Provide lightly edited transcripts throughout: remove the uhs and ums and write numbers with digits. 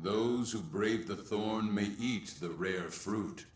Those who brave the thorn may eat the rare fruit.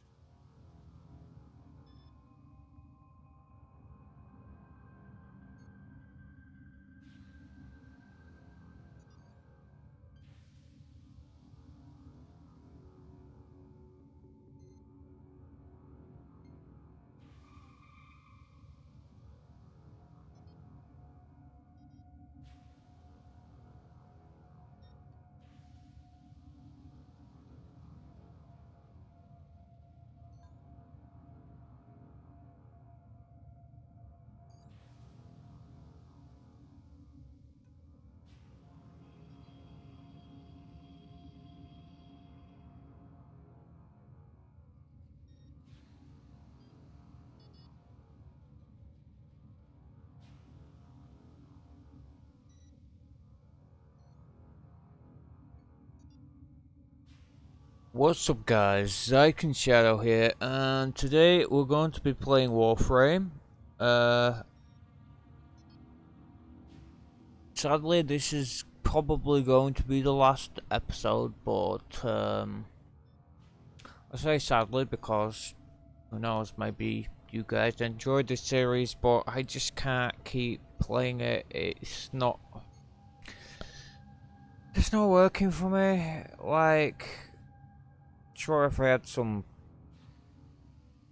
What's up guys, Zyken Shadow here, and today we're going to be playing Warframe. Sadly this is probably going to be the last episode, but I say sadly because, who knows, maybe you guys enjoyed this series, but I just can't keep playing it. It's not working for me. Like, sure, if I had some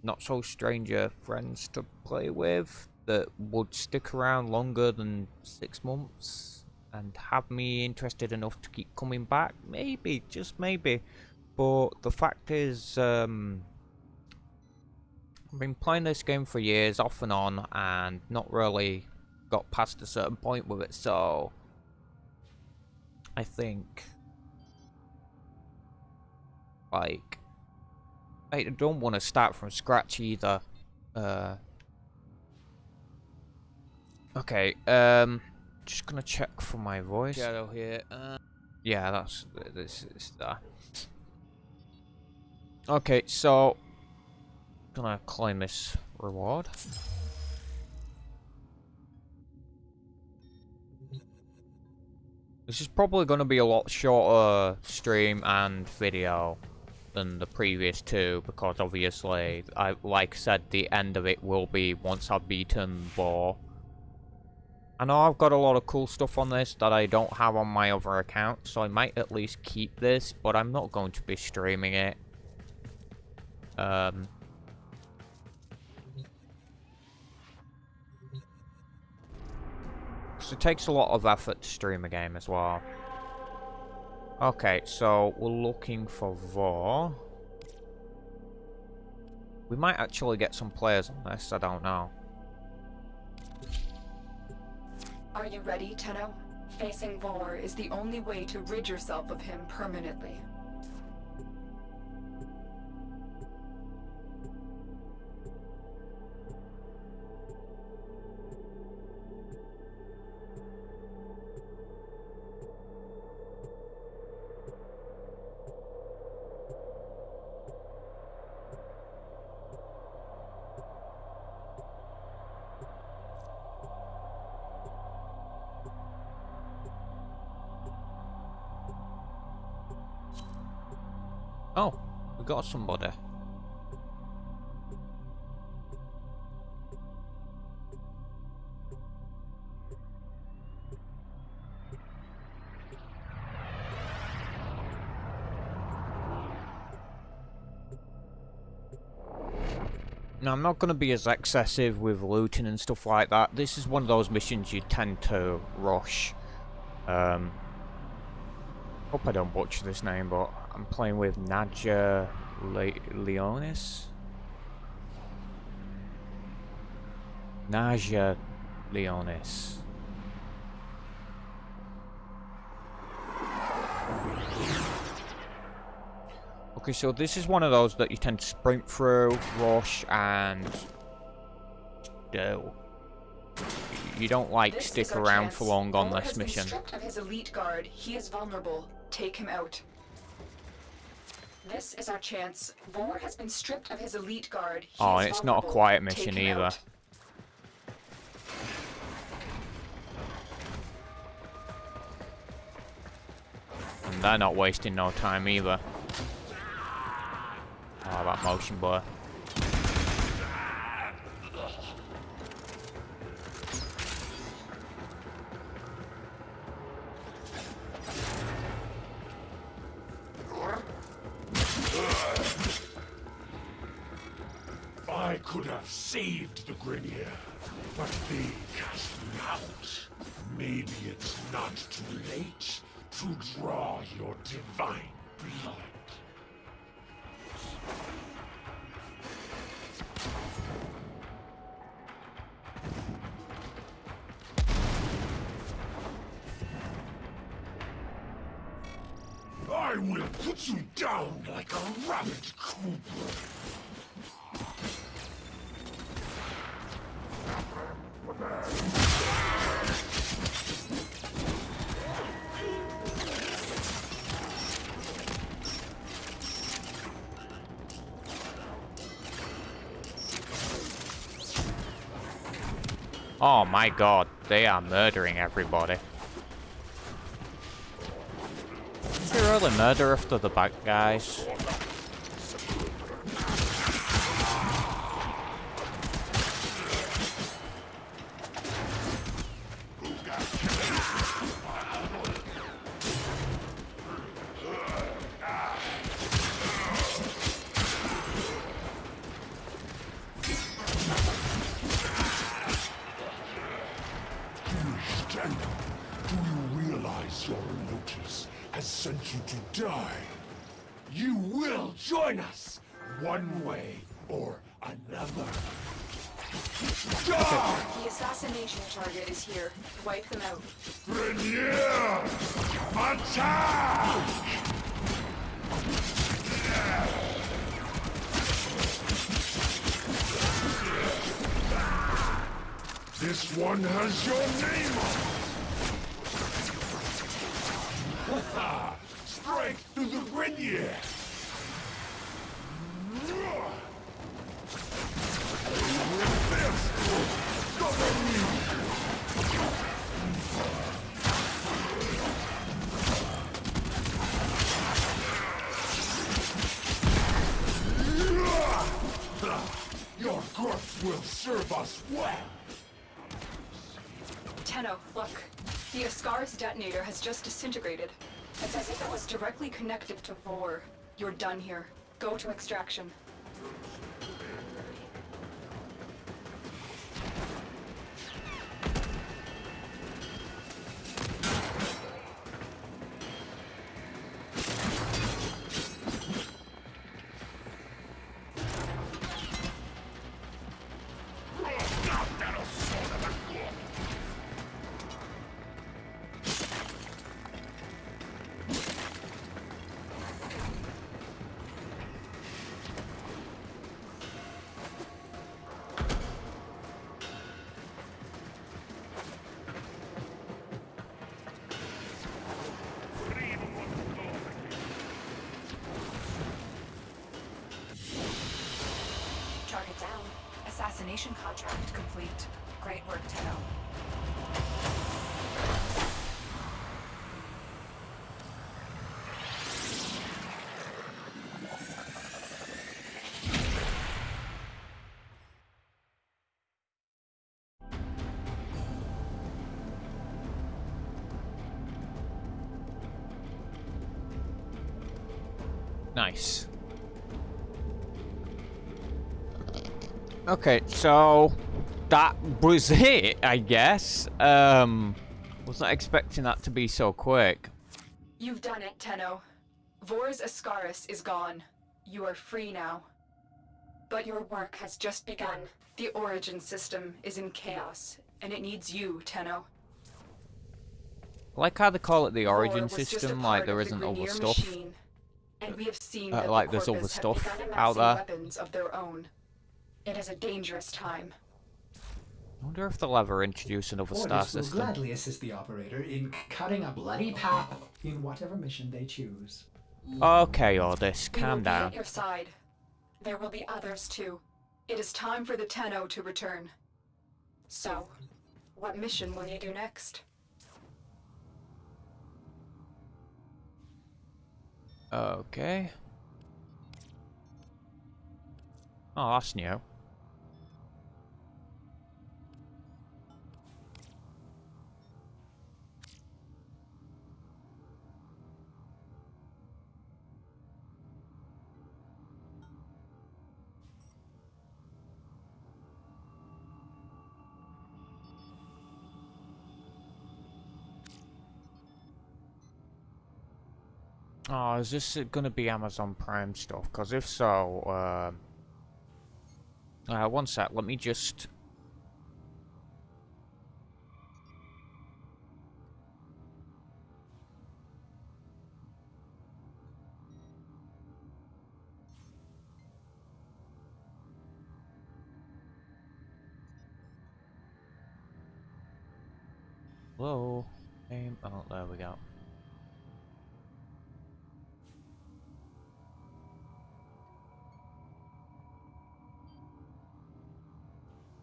not so stranger friends to play with that would stick around longer than 6 months and have me interested enough to keep coming back, maybe, just maybe. But the fact is, I've been playing this game for years off and on and not really got past a certain point with it, so I think, like, I don't want to start from scratch either. Okay, just gonna check for my voice. Shadow here. Yeah, this is that. Okay, so gonna claim this reward. This is probably gonna be a lot shorter stream and video than the previous two, because obviously, like I said, the end of it will be once I've beaten Boar. I know I've got a lot of cool stuff on this that I don't have on my other account, so I might at least keep this, but I'm not going to be streaming it. Because it takes a lot of effort to stream a game as well. Okay, so we're looking for Vor. We might actually get some players on this, I don't know. Are you ready, Tenno? Facing Vor is the only way to rid yourself of him permanently. Oh, we got somebody. Now, I'm not going to be as excessive with looting and stuff like that. This is one of those missions you tend to rush. Hope I don't butcher this name, but I'm playing with Naja Leonis. Naja Leonis. Okay, so this is one of those that you tend to sprint through, rush, and do. You don't like stick around for long on this mission. Stripped of his elite guard, he is vulnerable. Take him out. This is our chance. Vor has been stripped of his elite guard. Oh, and it's not a quiet mission either. they're not wasting no time either. Oh, that motion blur. I could have saved the Grenier, but they cast me out. Maybe it's not too late to draw your divine blood. I will put you down like a rabid cobra. Oh my god, they are murdering everybody. They really murder after the bad guys. Do you realize your Lotus has sent you to die? You will join us, one way or another. Die! The assassination target is here. Wipe them out. Grenier! Attack! This one has your name on it! Strike through the Grenier! Your corpse will serve us well! Tenno, look. The Ascaris detonator has just disintegrated. It's as if it was directly connected to Vor. You're done here. Go to extraction. Target down. Assassination contract complete. Great work, Tenno. Nice. Okay, so that was it, I guess. Wasn't expecting that to be so quick. You've done it, Tenno. Vor's Ascaris is gone. You are free now. But your work has just begun. The origin system is in chaos, and it needs you, Tenno. I like how they call it the Vor origin was just a system, part like there of the isn't other Grenier stuff. machine, and we have seen that like the there's other Corpus have stuff begun out amassing there. weapons of their own. It is a dangerous time. I wonder if they'll ever introduce another star Ordis will system. gladly assist the operator in cutting a bloody path in whatever mission they choose. Okay, Ordis, We will calm be down. at your side. There will be others too. It is time for the Tenno to return. So, what mission will you do next? Okay. Oh, that's new. Oh, is this gonna be Amazon Prime stuff? Because if so, one sec, let me just... Hello? Oh, there we go.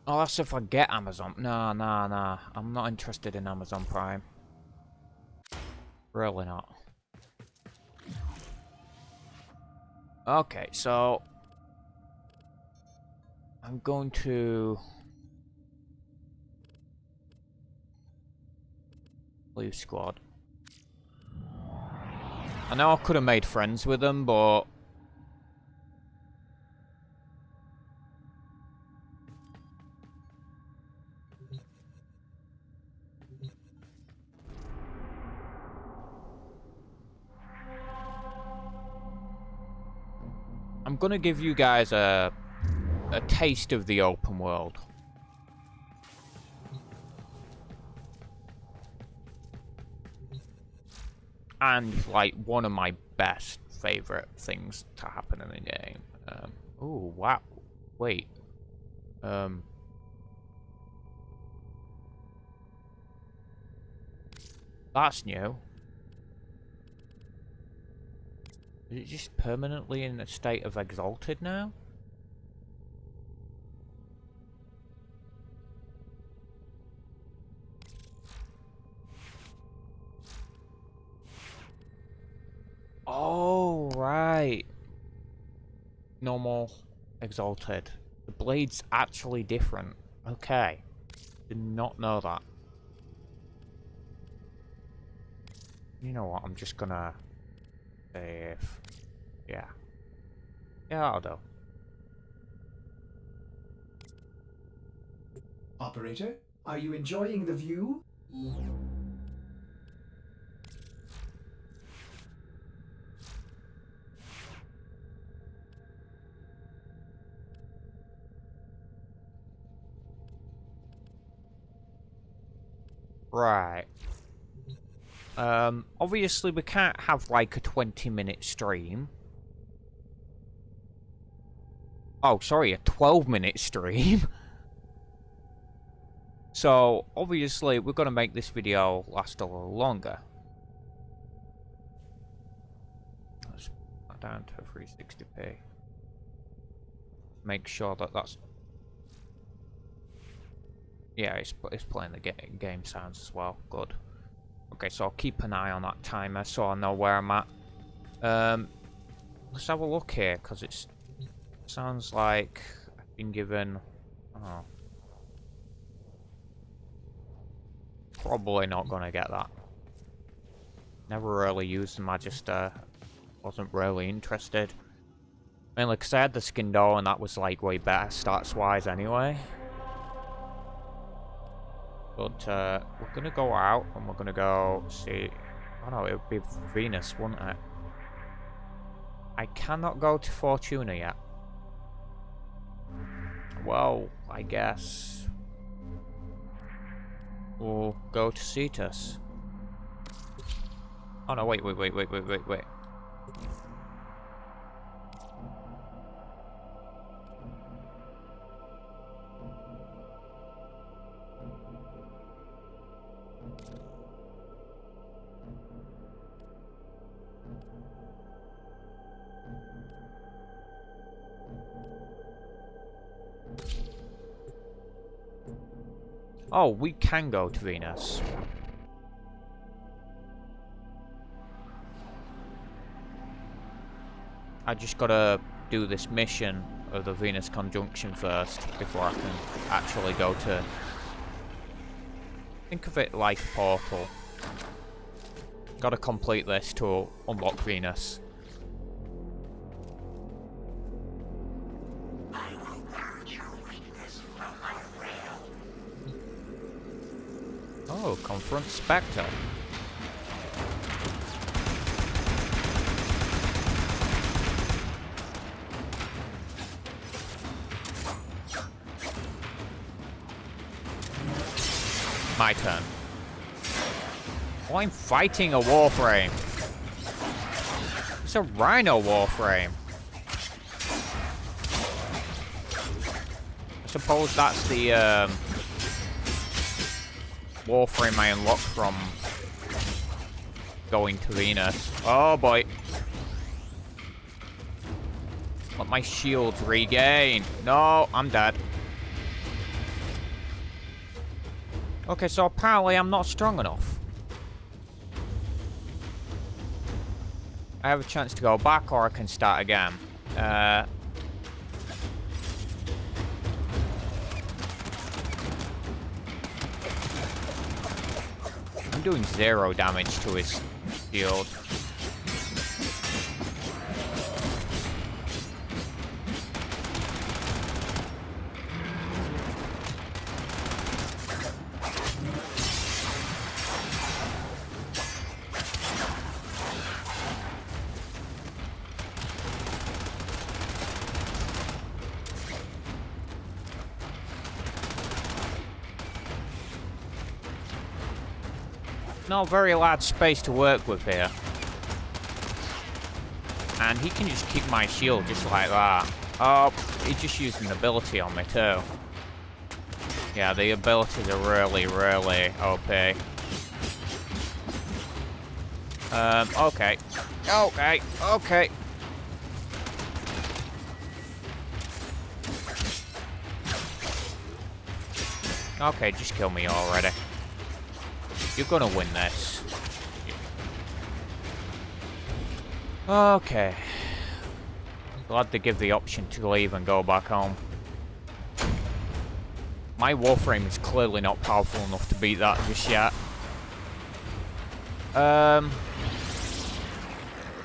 Oh, that's if I get Amazon. Nah. I'm not interested in Amazon Prime. Really not. Okay, so... I'm going to... leave squad. I know I could have made friends with them, but... I'm gonna give you guys a taste of the open world. And, like, one of my best favourite things to happen in the game. Oh, wow. Wait. That's new. Is it just permanently in a state of exalted now? Oh, right. Normal, exalted. The blade's actually different. Okay. Did not know that. You know what, I'm just gonna... save. Yeah. Yeah, I'll do. Operator, are you enjoying the view? Right. Obviously we can't have like a 20-minute stream. Oh, sorry, a 12-minute stream. So, obviously, we're going to make this video last a little longer. Let's put that down to 360p. Make sure that that's... Yeah, it's playing the game sounds as well. Good. Okay, so I'll keep an eye on that timer so I know where I'm at. Let's have a look here, because it sounds like I've been given... Oh. Probably not gonna get that. Never really used the Magister. Wasn't really interested. Mainly because I had the skin doll and that was like way better stats wise anyway. But we're gonna go out and we're gonna go see... Oh no, it would be Venus, wouldn't it? I cannot go to Fortuna yet. Well, I guess... we'll go to Cetus. Oh no, wait. Oh, we can go to Venus. I just gotta do this mission of the Venus conjunction first before I can actually go to... Think of it like a portal. Gotta complete this to unlock Venus. Oh, confront Spectre. My turn. Oh, I'm fighting a Warframe. It's a Rhino Warframe. I suppose that's the Warframe I unlocked from going to Venus. Oh boy. Let my shields regain. No, I'm dead. Okay, so apparently I'm not strong enough. I have a chance to go back, or I can start again. I'm doing 0 damage to his shield. Not a very large space to work with here. And he can just kick my shield just like that. Oh, he just used an ability on me too. Yeah, the abilities are really, really OP. Okay. Okay, okay. Okay, just kill me already. You're gonna win this. Okay. Glad they give the option to leave and go back home. My Warframe is clearly not powerful enough to beat that just yet. I'd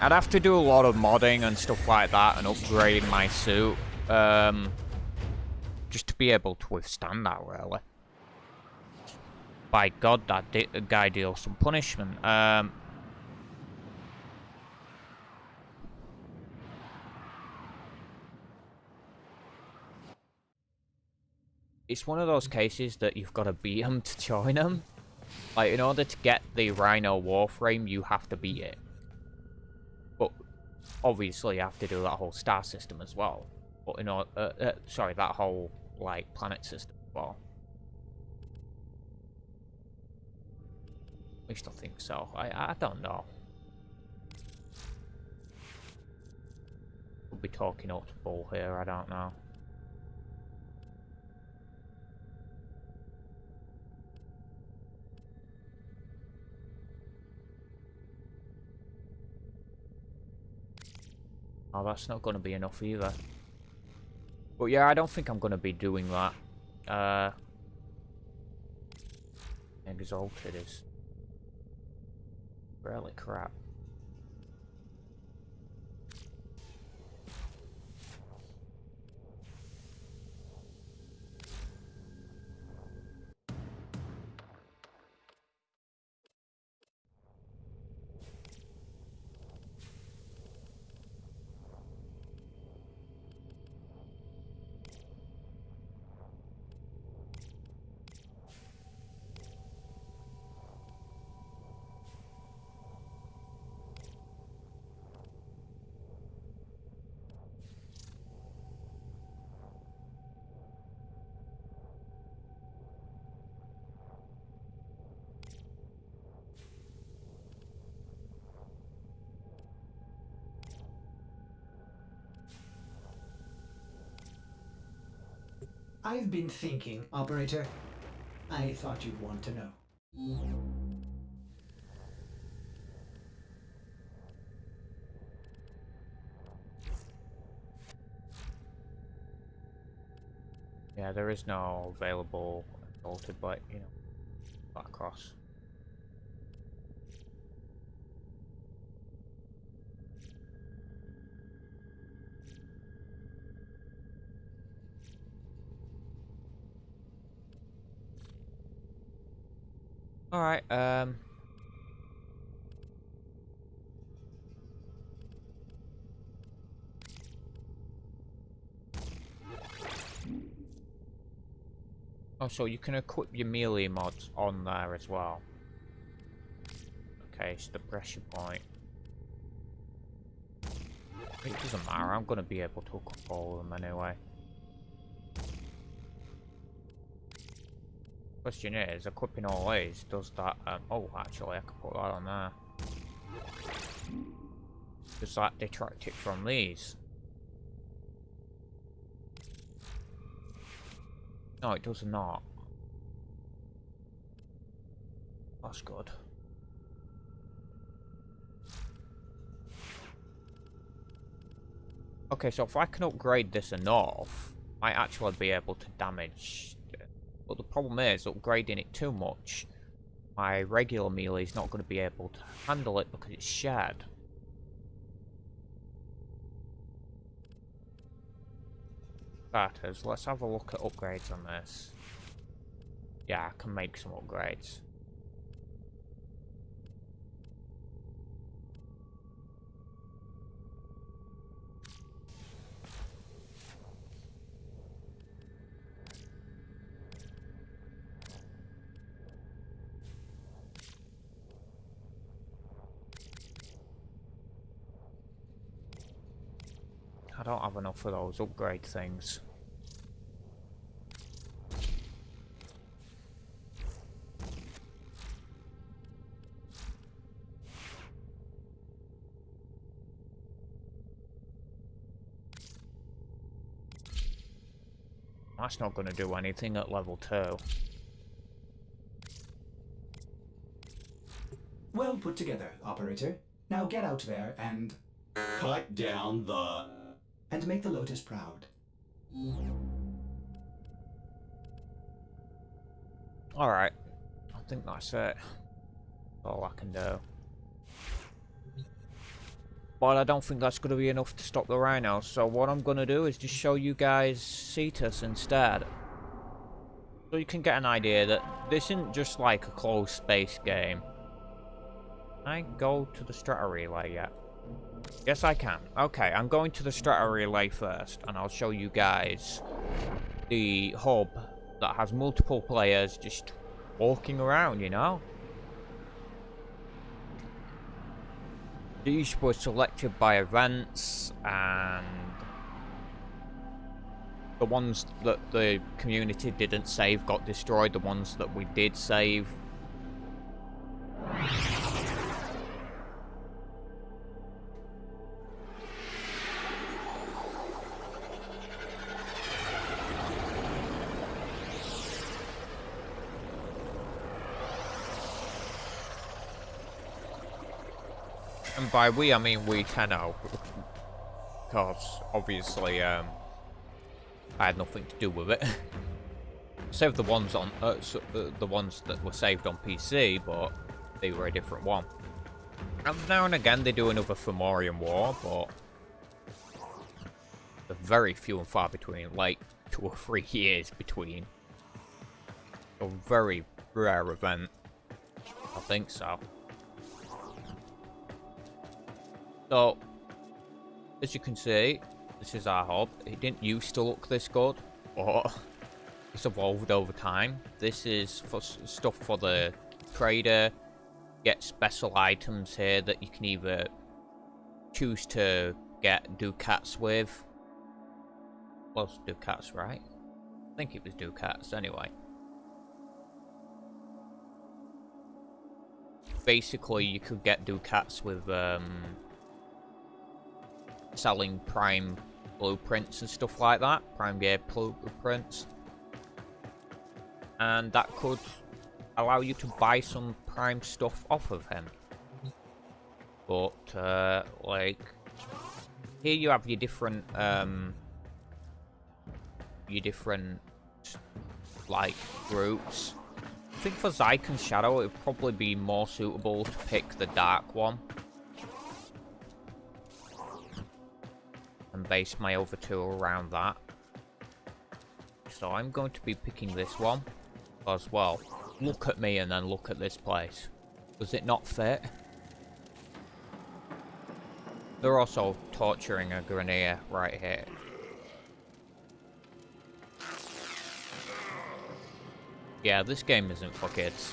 have to do a lot of modding and stuff like that and upgrading my suit. Just to be able to withstand that, really. By God, that guy deals some punishment. It's one of those cases that you've got to beat him to join him. Like, in order to get the Rhino Warframe, you have to beat it. But, obviously, you have to do that whole star system as well. But, sorry, that whole, like, planet system as well. At least I think so. I don't know. We'll be talking up to bull here, I don't know. Oh, that's not going to be enough either. But yeah, I don't think I'm going to be doing that. Exalted is really crap. I've been thinking, Operator. I thought you'd want to know. Yeah, there is no available altered, but you know, back across. All right. Oh, so you can equip your melee mods on there as well. Okay, so the pressure point. It doesn't matter, I'm gonna be able to equip all of them anyway. Question is, equipping all these, does that, oh, actually, I could put that on there. Does that detract it from these? No, it does not. That's good. Okay, so if I can upgrade this enough, I might actually be able to damage. But the problem is, upgrading it too much, my regular melee is not going to be able to handle it because it's shared. Starters, let's have a look at upgrades on this. Yeah, I can make some upgrades. I don't have enough of those upgrade things. That's not going to do anything at level 2. Well put together, operator. Now get out there and... Cut down the... and make the Lotus proud. Alright. I think that's it. All I can do. But I don't think that's going to be enough to stop the rhinos, so what I'm going to do is just show you guys Cetus instead. So you can get an idea that this isn't just like a closed space game. Can I go to the strata relay yet? Yes, I can. Okay, I'm going to the strata relay first, and I'll show you guys the hub that has multiple players just walking around, you know? These were selected by events, and the ones that the community didn't save got destroyed. The ones that we did save. And by we, I mean we 10-0. Because, obviously, I had nothing to do with it. Saved the ones on, the ones that were saved on PC, but they were a different one. And now and again they do another Fomorian War, but they're very few and far between, like 2 or 3 years between. A very rare event. I think so. So, as you can see, this is our hub. It didn't used to look this good, but it's evolved over time. This is for stuff for the trader. Get special items here that you can either choose to get ducats with. Was ducats, right? I think it was ducats anyway. Basically, you could get ducats with selling prime blueprints and stuff like that, prime gear blueprints, and that could allow you to buy some prime stuff off of him. But like here you have your different like, groups. I think for Zyken Shadow, it would probably be more suitable to pick the dark one. And base my other two around that. So I'm going to be picking this one as well. Look at me and then look at this place. Does it not fit? They're also torturing a Grineer right here. Yeah, this game isn't for kids.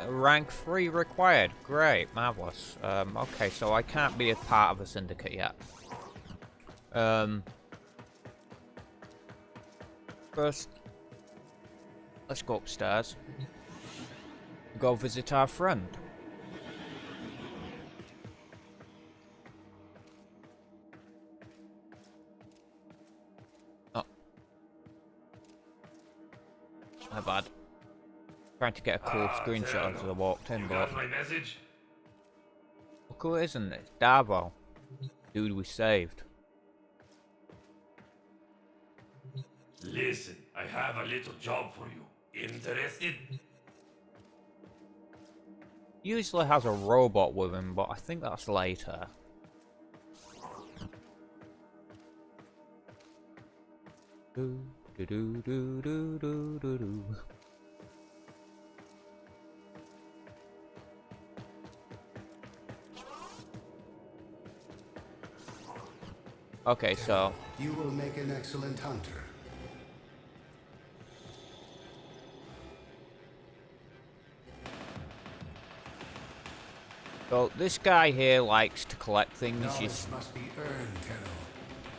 Rank 3 required. Great, marvelous. Okay, so I can't be a part of a syndicate yet. First, let's go upstairs. Go visit our friend. Oh. My bad. Trying to get a cool screenshot as I walked in, but... my message? Look who it is, isn't it? It's Darvo. Dude we saved. Listen, I have a little job for you. Interested? Usually has a robot with him, but I think that's later. Do do do do do do do do. Okay, so You will make an excellent hunter. this guy here likes to collect things. Knowledge must be earned, Tenno.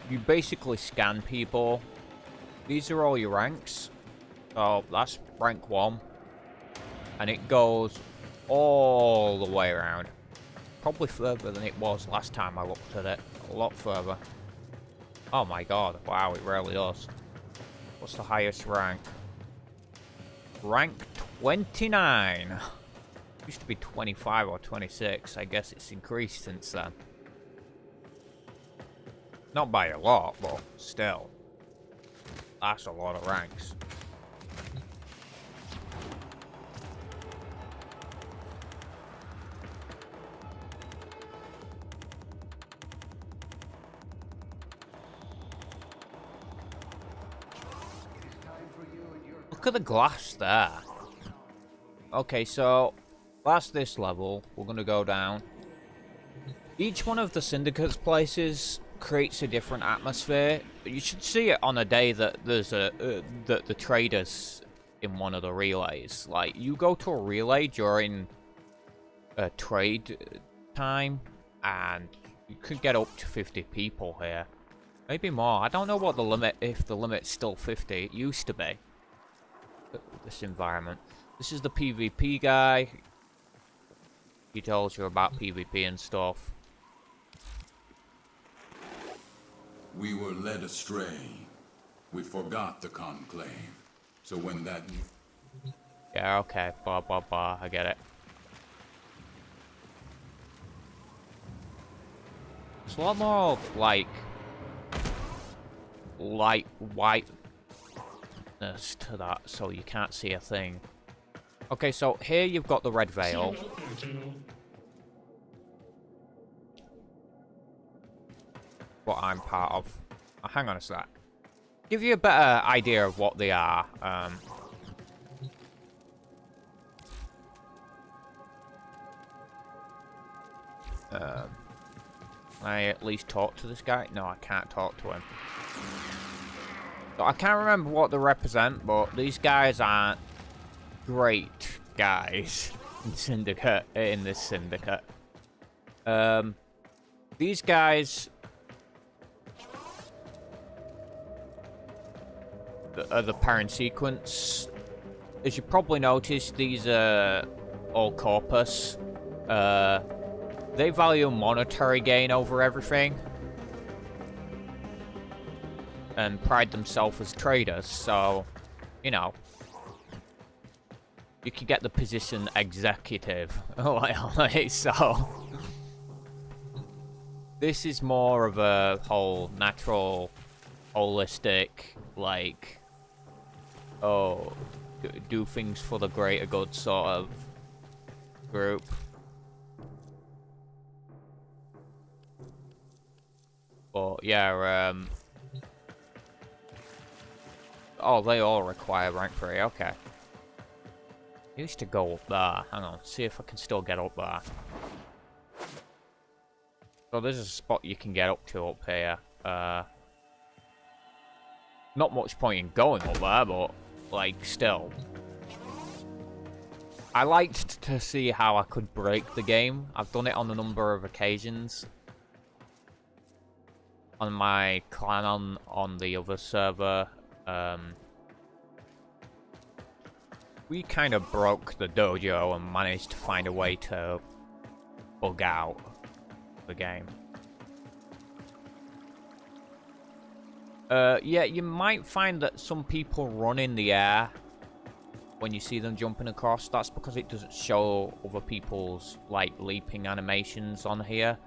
You basically scan people. These are all your ranks. So that's rank 1. And it goes all the way around. Probably further than it was last time I looked at it. A lot further. Oh my god, wow, it really does. What's the highest rank? Rank 29. Used to be 25 or 26. I guess it's increased since then. Not by a lot, but still. That's a lot of ranks. Look at the glass there. Okay, so that's this level. We're gonna go down. Each one of the syndicate's places creates a different atmosphere. You should see it on a day that there's that the traders in one of the relays. Like, you go to a relay during a trade time, and you could get up to 50 people here. Maybe more. I don't know what the limit, if the limit's still 50. It used to be. This environment. This is the PvP guy. He tells you about PvP and stuff. We were led astray. We forgot the conclave. So when that... Yeah, okay. Blah, blah, blah. I get it. There's a lot more, like... light whiteness to that, so you can't see a thing. Okay, so here you've got the red veil. What I'm part of. Oh, hang on a sec. Give you a better idea of what they are. I at least talk to this guy? No, I can't talk to him. So I can't remember what they represent, but these guys aren't great guys in this syndicate. These guys are the parent sequence. As you probably noticed, these are all corpus. They value monetary gain over everything, and pride themselves as traders, so, you know, you can get the position executive, like, so. This is more of a whole natural, holistic, like, oh, do things for the greater good sort of group. But yeah, oh, they all require rank 3, okay. I used to go up there. Hang on, see if I can still get up there. So there's a spot you can get up to up here. Not much point in going up there, but, like, still. I liked to see how I could break the game. I've done it on a number of occasions. On my clan on the other server, we kind of broke the dojo and managed to find a way to bug out the game. Yeah, you might find that some people run in the air when you see them jumping across. That's because it doesn't show other people's, like, leaping animations on here.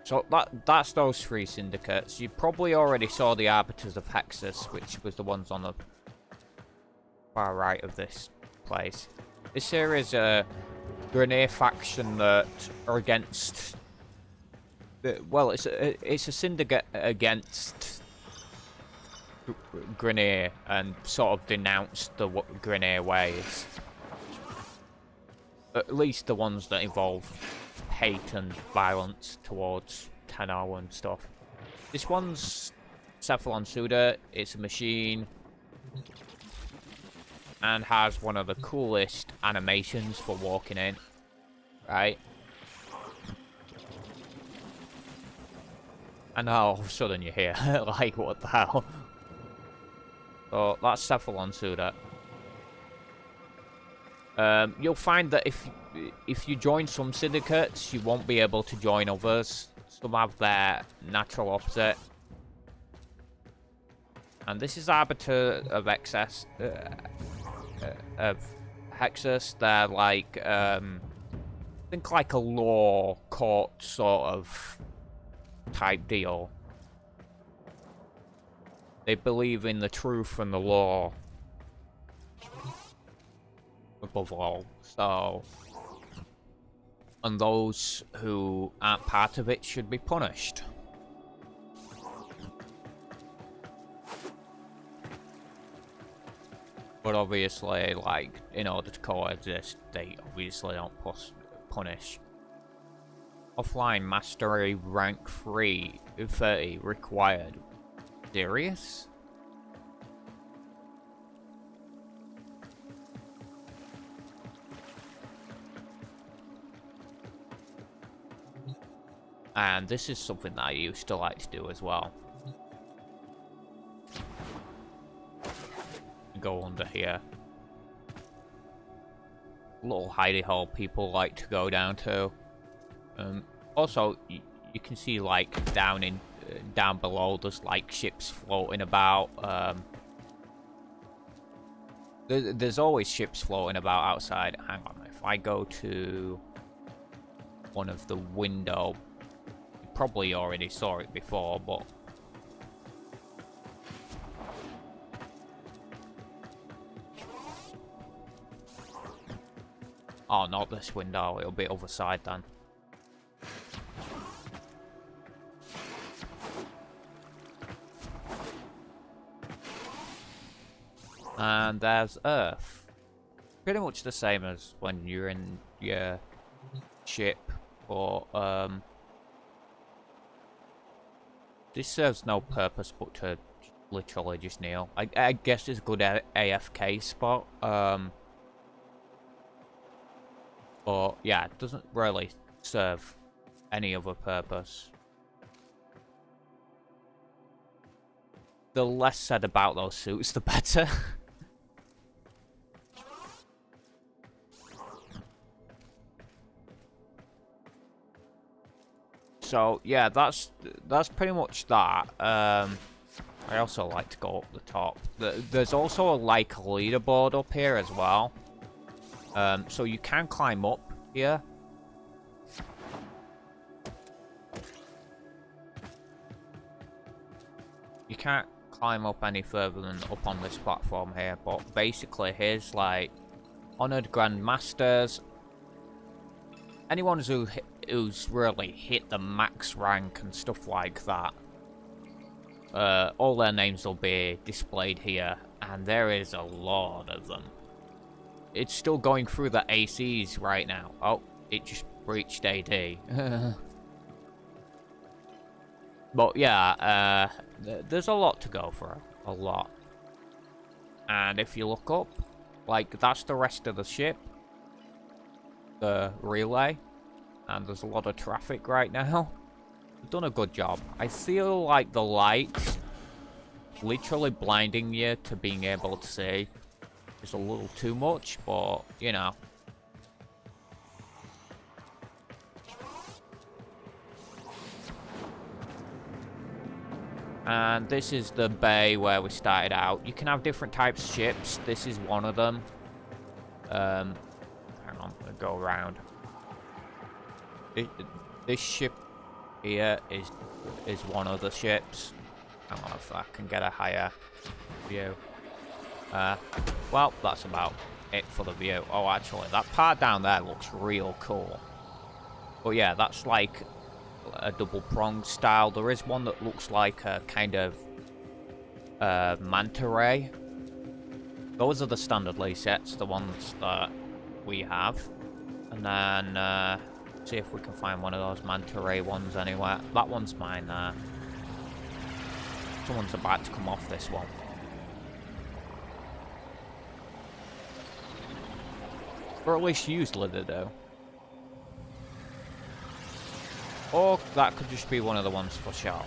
So that's those 3 syndicates. You probably already saw the Arbiters of Hexus, which was the ones on the far right of this place. This here is a Grineer faction that are against... Well, it's a syndicate against Grineer and sort of denounced the Grineer ways. At least the ones that involve hate and violence towards Tenno and stuff. This one's Cephalon Suda. It's a machine and has one of the coolest animations for walking in, right? And now all of a sudden you're here. Like, what the hell? So that's Cephalon Suda. You'll find that if you join some syndicates, you won't be able to join others. Some have their natural opposite. And this is Arbiter of Excess of Hexus. They're like think like a law court sort of type deal. They believe in the truth and the law above all. So, and those who aren't part of it should be punished. But obviously, like, in order to coexist, they obviously don't punish. Offline mastery rank 3, 30 required. Serious? And this is something that I used to like to do as well. Go under here. Little hidey hole people like to go down to. Also, you can see like down below, there's like ships floating about. There's always ships floating about outside. Hang on, if I go to one of the window, you probably already saw it before, but oh, not this window, it'll be other side then. And there's Earth. Pretty much the same as when you're in your ship, but this serves no purpose but to literally just kneel. I guess it's a good AFK spot. But yeah, it doesn't really serve any other purpose. The less said about those suits, the better. So yeah, that's pretty much that. I also like to go up the top. There's also like a leaderboard up here as well. So you can climb up here. You can't climb up any further than up on this platform here, but basically here's like honored grandmasters, anyone who's really hit the max rank and stuff like that. All their names will be displayed here, and there is a lot of them. It's still going through the ACs right now. Oh, it just breached AD. But yeah, there's a lot to go for. A lot. And if you look up, like, that's the rest of the ship. The relay. And there's a lot of traffic right now. You've done a good job. I feel like the lights literally blinding you to being able to see is a little too much, but, you know. And this is the bay where we started out. You can have different types of ships. This is one of them. Hang on, I'm gonna go around. This ship here is one of the ships. I don't know if I can get a higher view. Well, that's about it for the view. Oh, actually, that part down there looks real cool. But yeah, that's like a double-pronged style. There is one that looks like a kind of manta ray. Those are the standard lay sets, the ones that we have. And then see if we can find one of those manta ray ones anywhere. That one's mine there. Someone's about to come off this one. Or at least usually they do. Or that could just be one of the ones for show.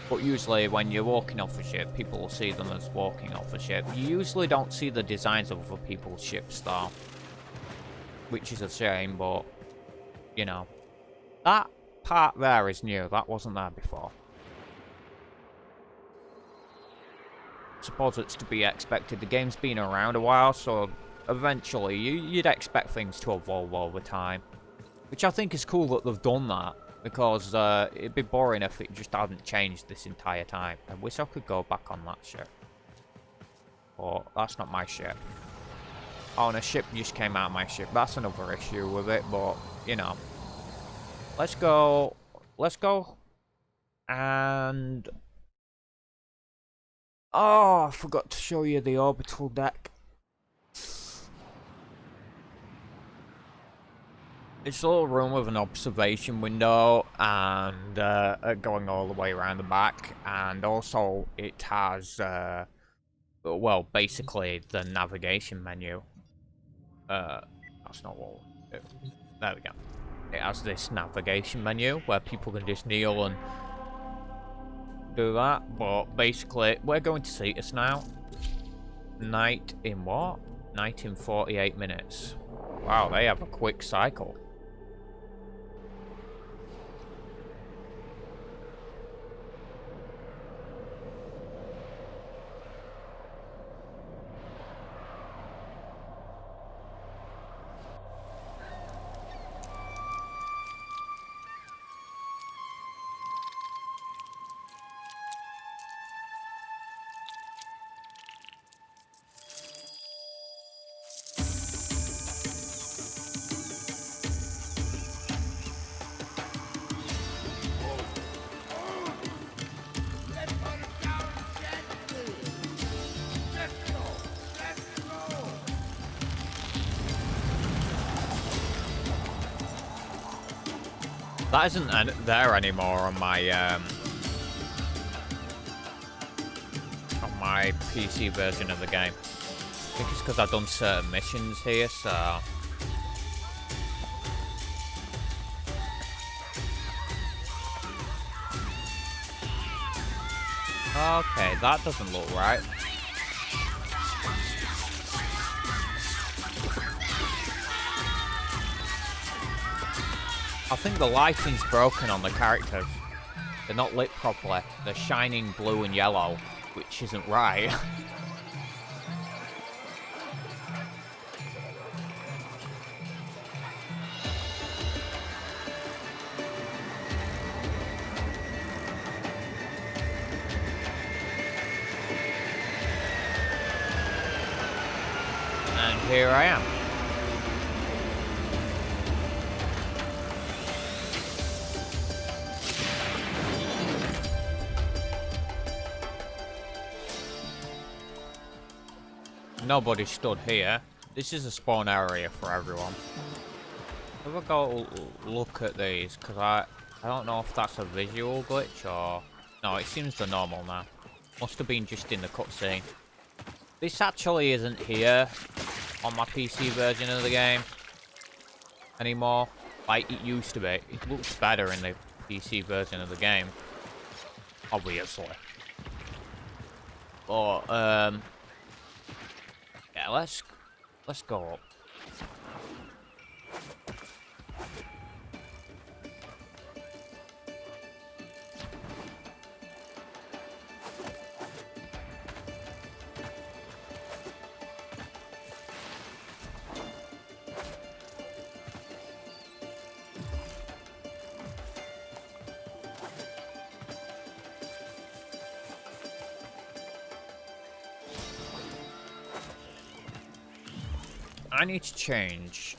But usually when you're walking off a ship, people will see them as walking off a ship. You usually don't see the designs of other people's ships though. Which is a shame, but, you know. That part there is new. That wasn't there before. Suppose it's to be expected. The game's been around a while, so eventually you'd expect things to evolve over time. Which I think is cool that they've done that, because it'd be boring if it just hadn't changed this entire time. I wish I could go back on that ship. But that's not my ship. Oh, and a ship just came out of my ship. That's another issue with it, but, you know. Let's go. Let's go. And... oh, I forgot to show you the orbital deck. It's a little room with an observation window and going all the way around the back. And also it has, well, basically the navigation menu. That's not what we'll do. There we go. It has this navigation menu where people can just kneel and do that. But basically, we're going to see us now. Night in what? Night in 48 minutes. Wow, they have a quick cycle. That isn't there anymore on my PC version of the game. I think it's because I've done certain missions here, so... okay, that doesn't look right. I think the lighting's broken on the characters. They're not lit properly. They're shining blue and yellow, which isn't right. here I am. Nobody stood here. This is a spawn area for everyone. Have a go look at these, because I don't know if that's a visual glitch or... No, it seems the normal now. Must have been just in the cutscene. This actually isn't here on my PC version of the game anymore, like it used to be. It looks better in the PC version of the game, obviously. But yeah, let's go up. I need to change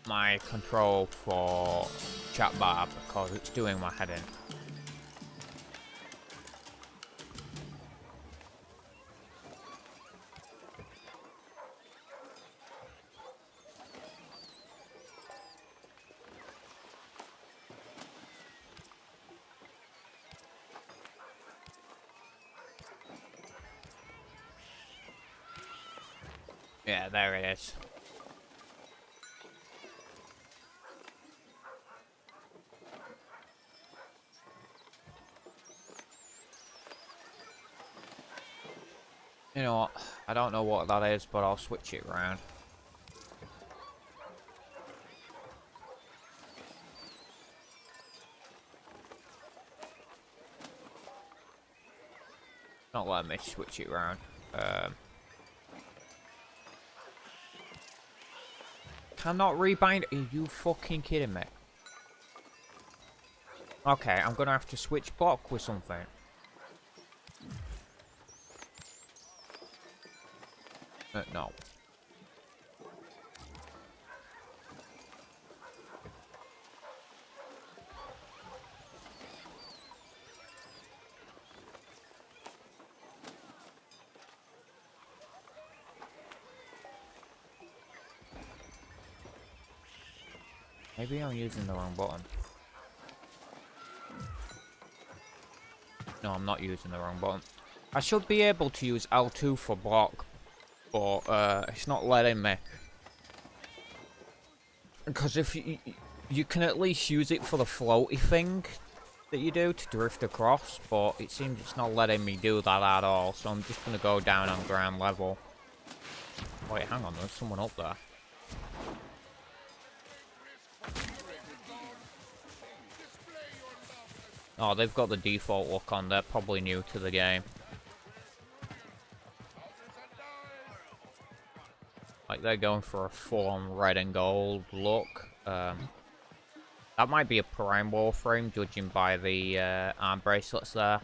my control for chat bar because it's doing my head in. Yeah, there it is. You know what? I don't know what that is, but I'll switch it around. Not letting me switch it around. Cannot rebind. Are you fucking kidding me? Okay, I'm gonna have to switch block with something. No. Maybe I'm using the wrong button. No, I'm not using the wrong button. I should be able to use L2 for block, but it's not letting me. Because if you can at least use it for the floaty thing that you do to drift across, but it seems it's not letting me do that at all, so I'm just going to go down on ground level. Wait, hang on, there's someone up there. Oh, they've got the default look on. They're probably new to the game. Like, they're going for a full-on red and gold look. That might be a prime Warframe, judging by the arm bracelets there.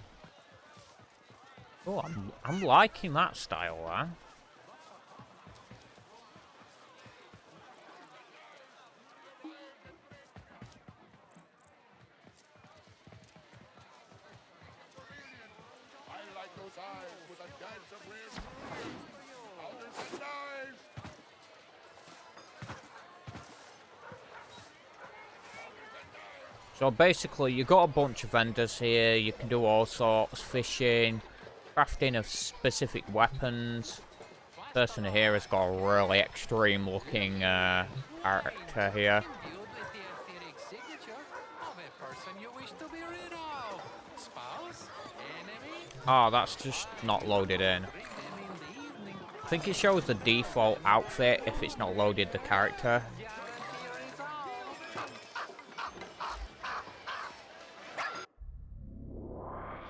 Oh, I'm liking that style there. So basically, you got a bunch of vendors here. You can do all sorts, fishing, crafting of specific weapons. Person here has got a really extreme looking character here. Oh, that's just not loaded in. I think it shows the default outfit if it's not loaded the character.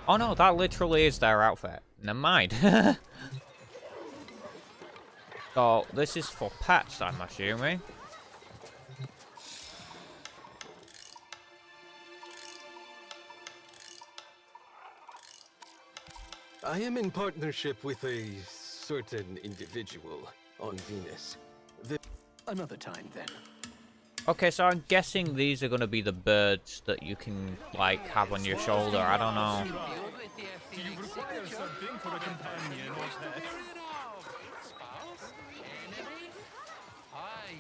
Oh no, that literally is their outfit. Never mind. So, this is for pets, I'm assuming. I am in partnership with a certain individual on Venus. Another time, then. Okay, so I'm guessing these are gonna be the birds that you can, like, have on your shoulder. I don't know.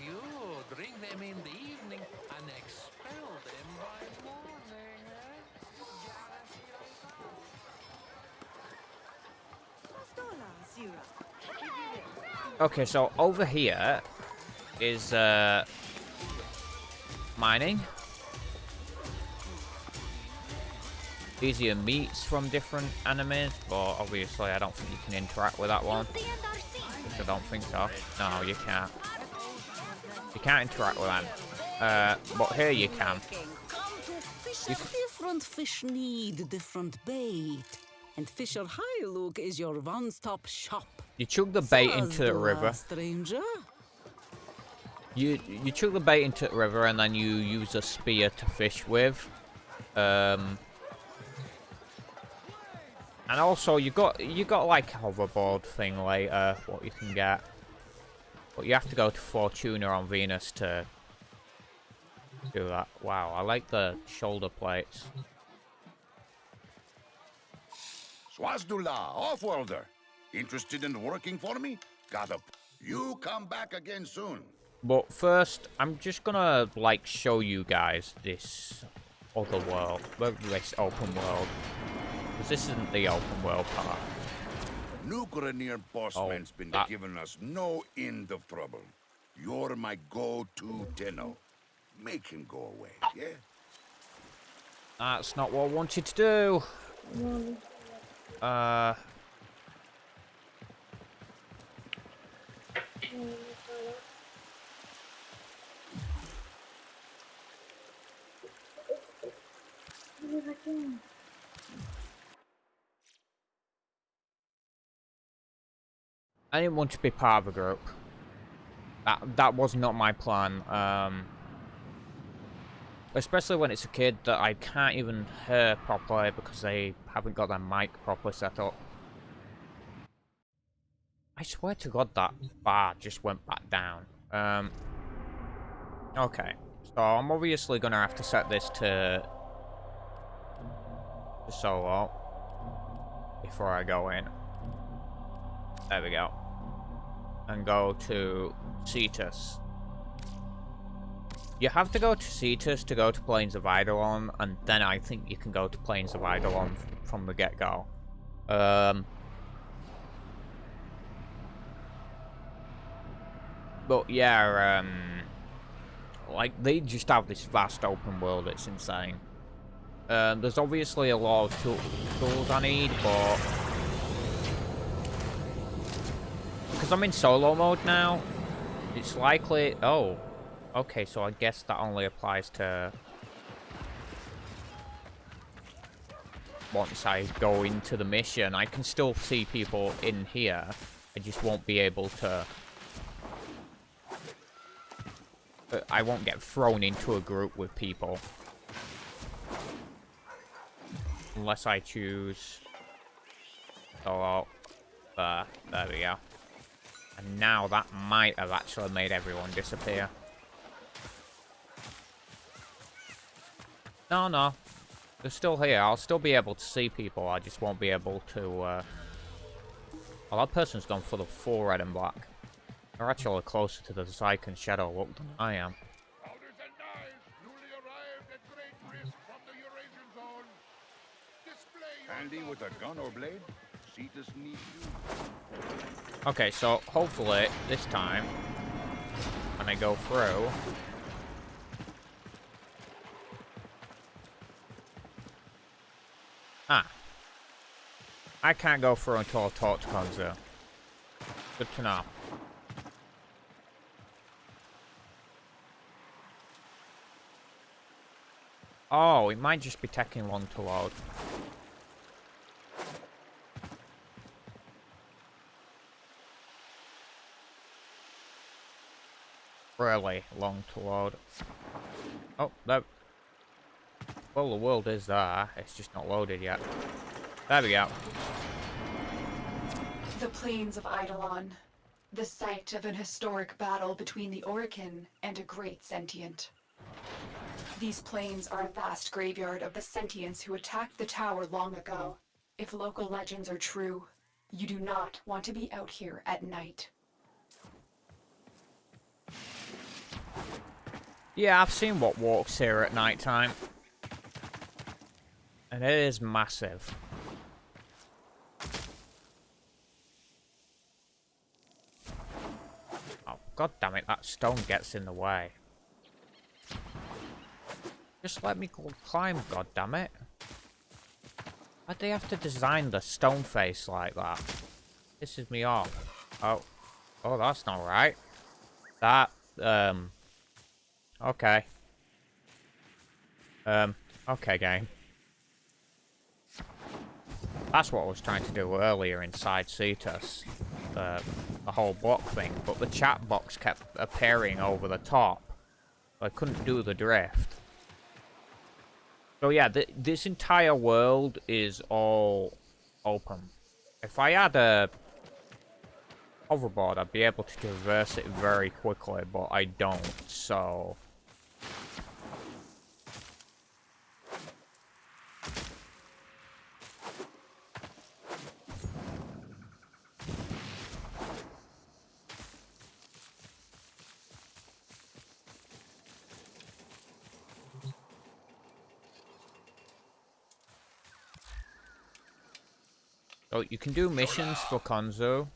You bring them in the evening and expel them by morning. Okay, so over here is mining. These are your meats from different enemies, but obviously I don't think you can interact with that one. I don't think so. No, you can't. You can't interact with them. But here you can. Different fish need different bait, and Fisher Highlook is your one-stop shop. You chuck the bait into the river. Stranger. You chuck the bait into the river and then you use a spear to fish with. And also you got like a hoverboard thing later, what you can get. But you have to go to Fortuna on Venus to do that. Wow, I like the shoulder plates. Swazdula, Offworlder. Interested in working for me? Got up. You come back again soon. But first, I'm just gonna, like, show you guys this other world. This open world. Because this isn't the open world part. New Grenier bossman's been giving us no end of trouble. You're my go-to Tenno. Make him go away, yeah? That's not what I wanted to do. I didn't want to be part of a group. That was not my plan. Especially when it's a kid that I can't even hear properly because they haven't got their mic properly set up. I swear to God that bar just went back down. Okay, so I'm obviously gonna have to set this to solo before I go in. There we go. And go to Cetus. You have to go to Cetus to go to Plains of Eidolon, and then I think you can go to Plains of Eidolon from the get-go. But yeah, like, they just have this vast open world, it's insane. There's obviously a lot of tools I need, but because I'm in solo mode now, it's likely... Oh, okay, so I guess that only applies to once I go into the mission. I can still see people in here, I just won't be able to... I won't get thrown into a group with people. Unless I choose... solo. There we go. And now that might have actually made everyone disappear. No. They're still here. I'll still be able to see people. I just won't be able to... Well, that person's gone for the full red and black. They're actually closer to the Zyken Shadow I than I am. Powders and knives, newly arrived at great risk from the Eurasian zone. Display handy with a gun or blade? Cetus needs you. Okay, so hopefully this time, when I go through, I can't go through until I talk to Konzo. Good to know. Oh, it might just be taking long to load. Really long to load. Oh, that. Well, the world is there. It's just not loaded yet. There we go. The plains of Eidolon, the site of an historic battle between the Orokin and a great sentient. These plains are a vast graveyard of the sentients who attacked the tower long ago. If local legends are true, you do not want to be out here at night. Yeah, I've seen what walks here at night time. And it is massive. Oh, god damn it, that stone gets in the way. Just let me climb, god damn it. Why'd they have to design the stone face like that? Pisses me off. Oh. Oh, that's not right. That, okay. Okay, game. That's what I was trying to do earlier inside Cetus. The whole block thing. But the chat box kept appearing over the top. So I couldn't do the drift. So yeah, this entire world is all open. If I had a hoverboard, I'd be able to traverse it very quickly, but I don't, so... So you can do missions for Konzu.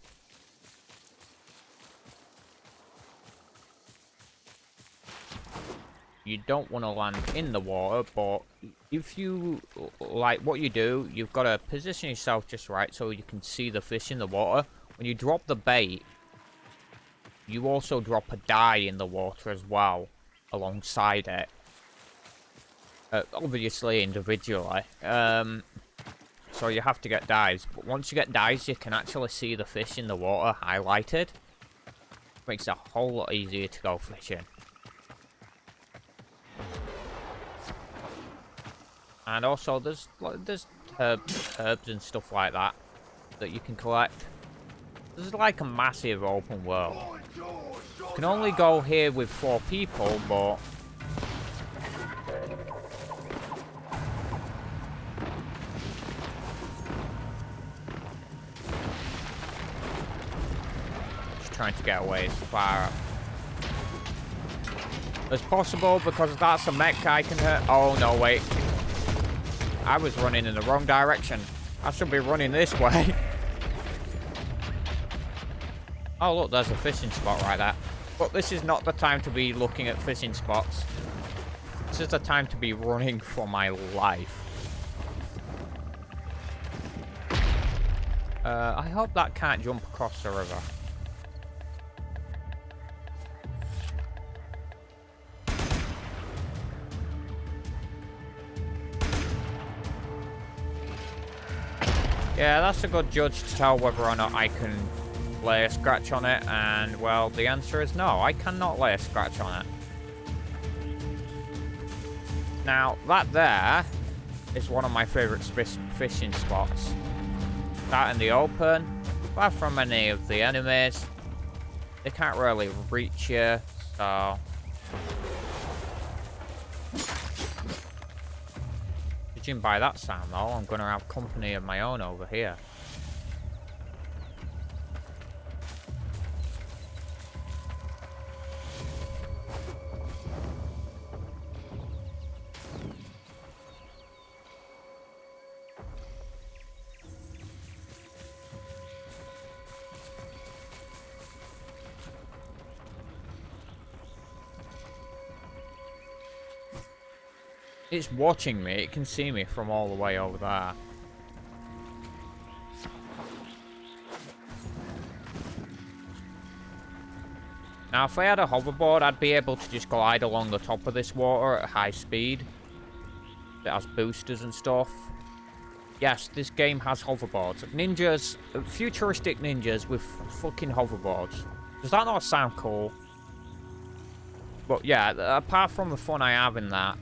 You don't want to land in the water, but if you like what you do, you've got to position yourself just right so you can see the fish in the water. When you drop the bait, you also drop a dye in the water as well alongside it. Obviously individually. So you have to get dyes, but once you get dyes, you can actually see the fish in the water highlighted. Makes it a whole lot easier to go fishing. And also, there's herbs and stuff like that that you can collect. This is like a massive open world. You can only go here with 4 people, but trying to get away as far as possible because that's a mech I can hurt. Oh no, wait. I was running in the wrong direction. I should be running this way. Oh look, there's a fishing spot right there. But this is not the time to be looking at fishing spots. This is the time to be running for my life. I hope that can't jump across the river. Yeah, that's a good judge to tell whether or not I can lay a scratch on it, and, well, the answer is no, I cannot lay a scratch on it. Now, that there is one of my favourite fishing spots. Out in the open, far from any of the enemies. They can't really reach you, so... Judging by that sound, though, I'm going to have company of my own over here. It's watching me, it can see me from all the way over there. Now, if I had a hoverboard, I'd be able to just glide along the top of this water at high speed. It has boosters and stuff. Yes, this game has hoverboards. Ninjas, futuristic ninjas with fucking hoverboards. Does that not sound cool? But yeah, apart from the fun I have in that,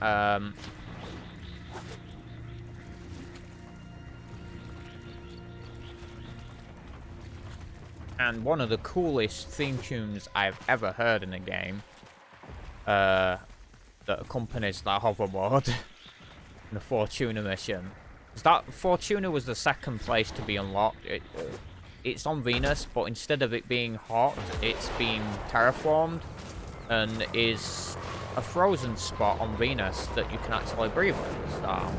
And one of the coolest theme tunes I've ever heard in a game that accompanies that hoverboard in the Fortuna mission. That Fortuna was the second place to be unlocked. It's on Venus, but instead of it being hot, it's been terraformed and is a frozen spot on Venus that you can actually breathe in. So,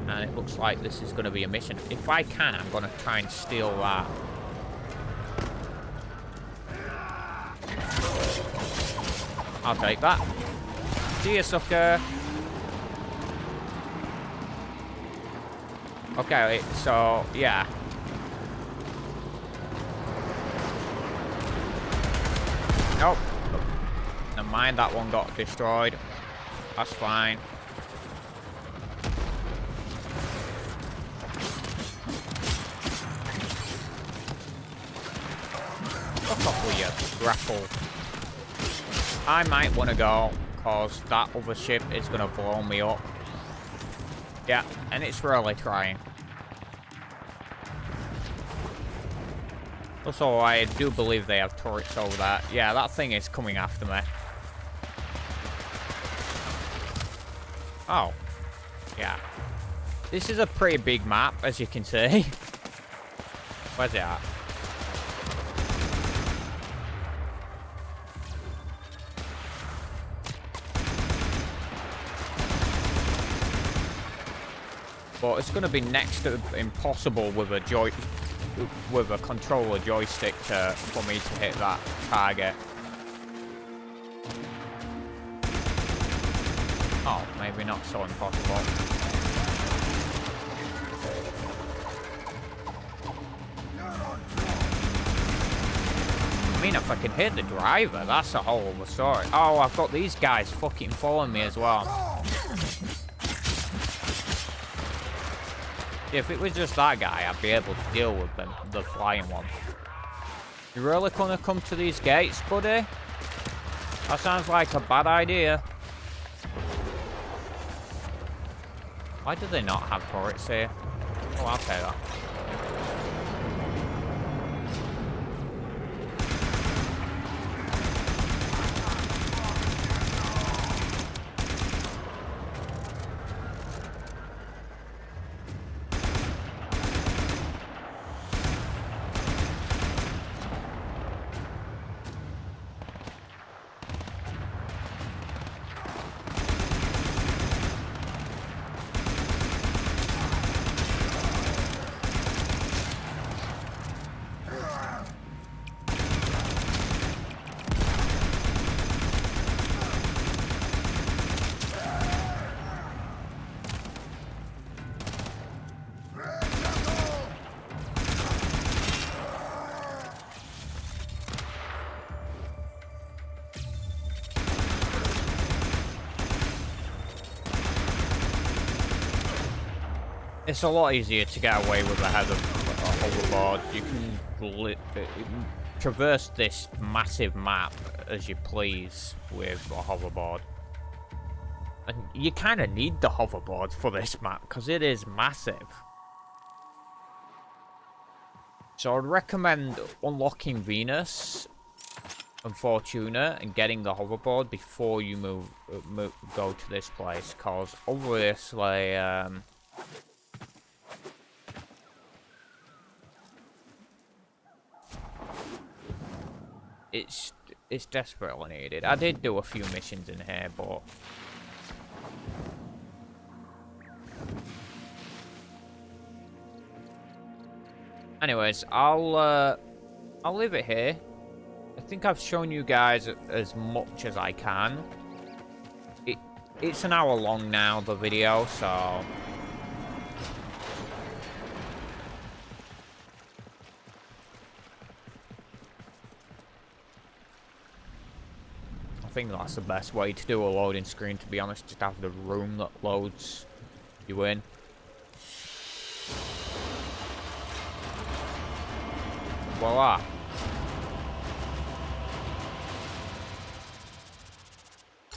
and it looks like this is going to be a mission. If I can, I'm going to try and steal that. I'll take that. See ya, sucker. Okay, so, yeah. Nope. Never mind, that one got destroyed. That's fine. Fuck off with your grapple. I might want to go, because that other ship is going to blow me up. Yeah, and it's really trying. Also, I do believe they have turrets over there. Yeah, that thing is coming after me. Oh. Yeah. This is a pretty big map, as you can see. Where's it at? But it's going to be next to impossible with a controller joystick for me to hit that target. Oh, maybe not so impossible. I mean, if I can hit the driver, that's a whole other story. Oh, I've got these guys fucking following me as well. If it was just that guy, I'd be able to deal with them, the flying one. You really gonna come to these gates, buddy? That sounds like a bad idea. Why do they not have turrets here? Oh, I'll say that. It's a lot easier to get away with a hoverboard. You can traverse this massive map as you please with a hoverboard. And you kind of need the hoverboard for this map because it is massive. So I'd recommend unlocking Venus and Fortuna and getting the hoverboard before you go to this place, because obviously it's desperately needed. I did do a few missions in here, but anyways, I'll leave it here. I think I've shown you guys as much as I can. It's an hour long now, the video, so I think that's the best way to do a loading screen, to be honest. Just have the room that loads you in. Voila.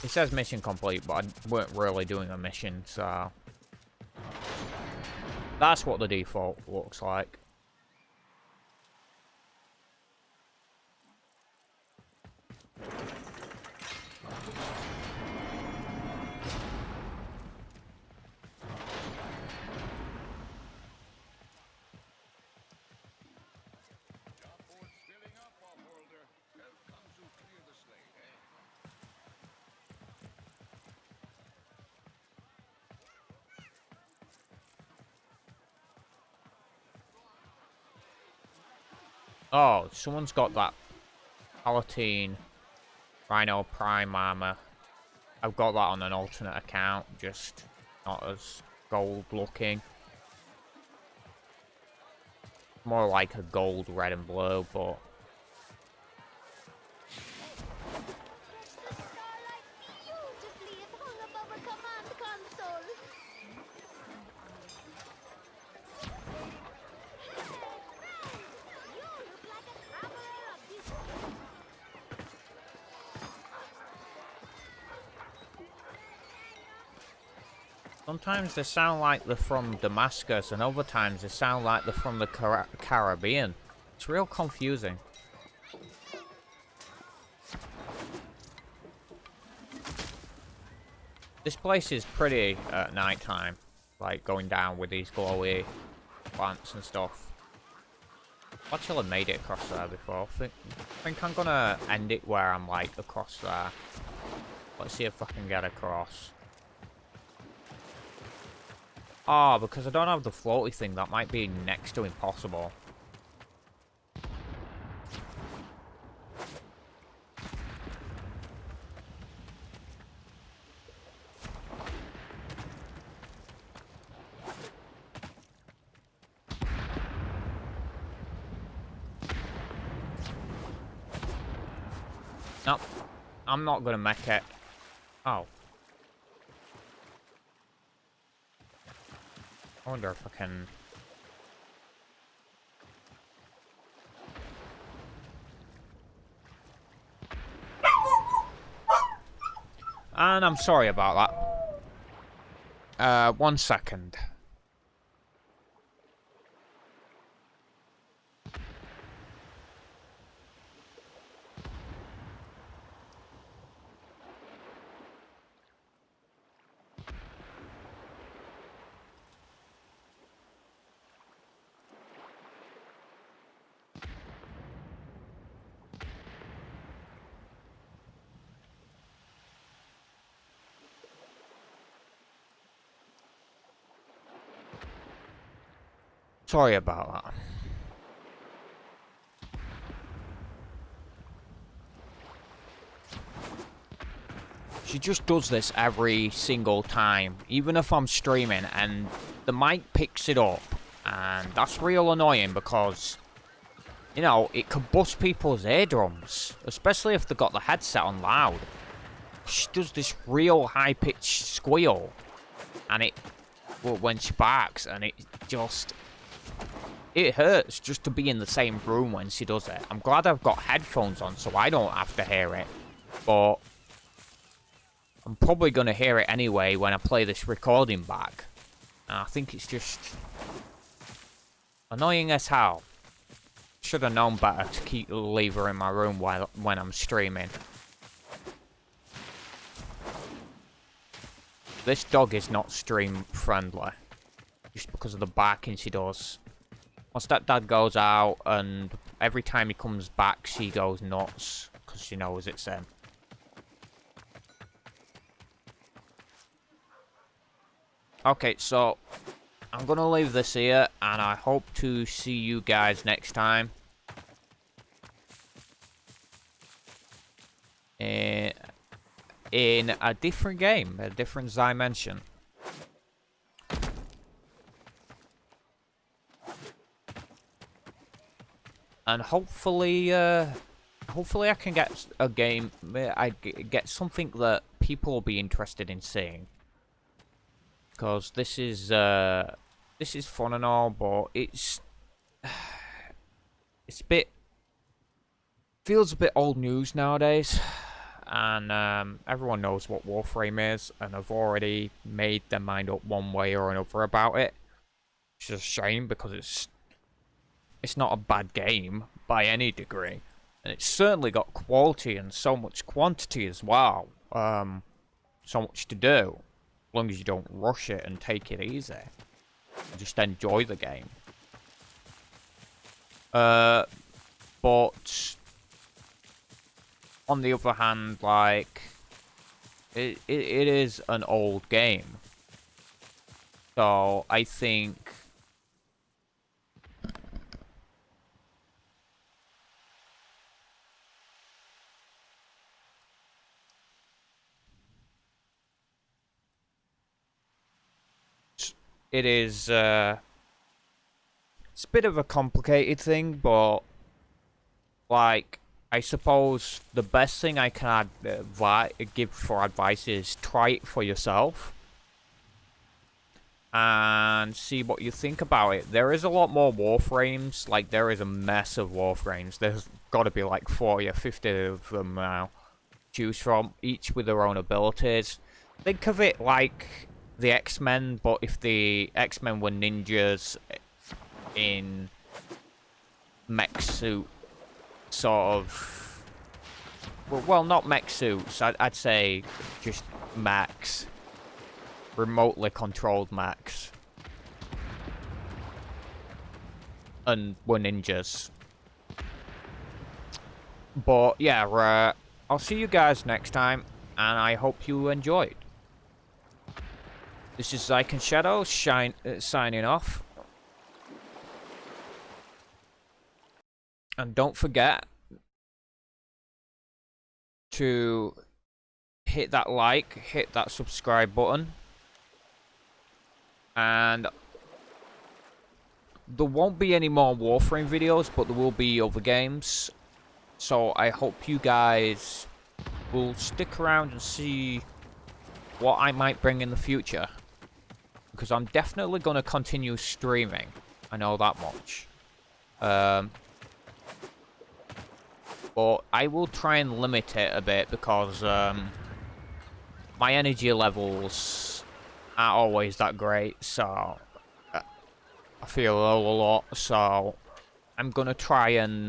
It says mission complete, but I weren't really doing a mission, so that's what the default looks like. Oh, someone's got that Palatine Rhino Prime armor. I've got that on an alternate account, just not as gold looking. More like a gold, red and blue, but sometimes they sound like they're from Damascus, and other times they sound like they're from the Caribbean. It's real confusing. This place is pretty at night time, like going down with these glowy plants and stuff. I've actually made it across there before. I think I'm gonna end it where I'm like across there. Let's see if I can get across. Oh, because I don't have the floaty thing, that might be next to impossible. Nope. I'm not gonna mech it. Oh. I wonder if I can... And I'm sorry about that. 1 second. Sorry about that. She just does this every single time, even if I'm streaming, and the mic picks it up, and that's real annoying because, you know, it could bust people's eardrums, especially if they've got the headset on loud. She does this real high-pitched squeal, and it, well, when she barks, and it just... It hurts just to be in the same room when she does it. I'm glad I've got headphones on so I don't have to hear it. But I'm probably going to hear it anyway when I play this recording back. And I think it's just annoying as hell. Should have known better to leave her in my room when I'm streaming. This dog is not stream friendly. Just because of the barking she does. My stepdad goes out, and every time he comes back, she goes nuts, because she knows it's him. Okay, so, I'm going to leave this here, and I hope to see you guys next time. In a different game, a different Zimension. And hopefully I can get a game. I get something that people will be interested in seeing. Because this is fun and all, but it's a bit feels a bit old news nowadays. And everyone knows what Warframe is, and have already made their mind up one way or another about it. Which is a shame because it's not a bad game by any degree. And it's certainly got quality and so much quantity as well. So much to do. As long as you don't rush it and take it easy. Just enjoy the game. But on the other hand, like, it is an old game. So I think it is it's a bit of a complicated thing, but like, I suppose the best thing I can give for advice is try it for yourself and see what you think about it. There is a lot more Warframes. Like, there is a mess of Warframes. There's got to be like 40 or 50 of them now. Choose from, each with their own abilities. Think of it like the X-Men, but if the X-Men were ninjas in mech suit, sort of. Well, not mech suits. I'd say just mechs. Remotely controlled mechs. And were ninjas. But yeah, I'll see you guys next time, and I hope you enjoyed. This is Zyken Shadow signing off. And don't forget to hit that like, hit that subscribe button. And there won't be any more Warframe videos, but there will be other games. So I hope you guys will stick around and see what I might bring in the future. Because I'm definitely going to continue streaming. I know that much. But I will try and limit it a bit because my energy levels aren't always that great, so I feel a lot, so I'm gonna try and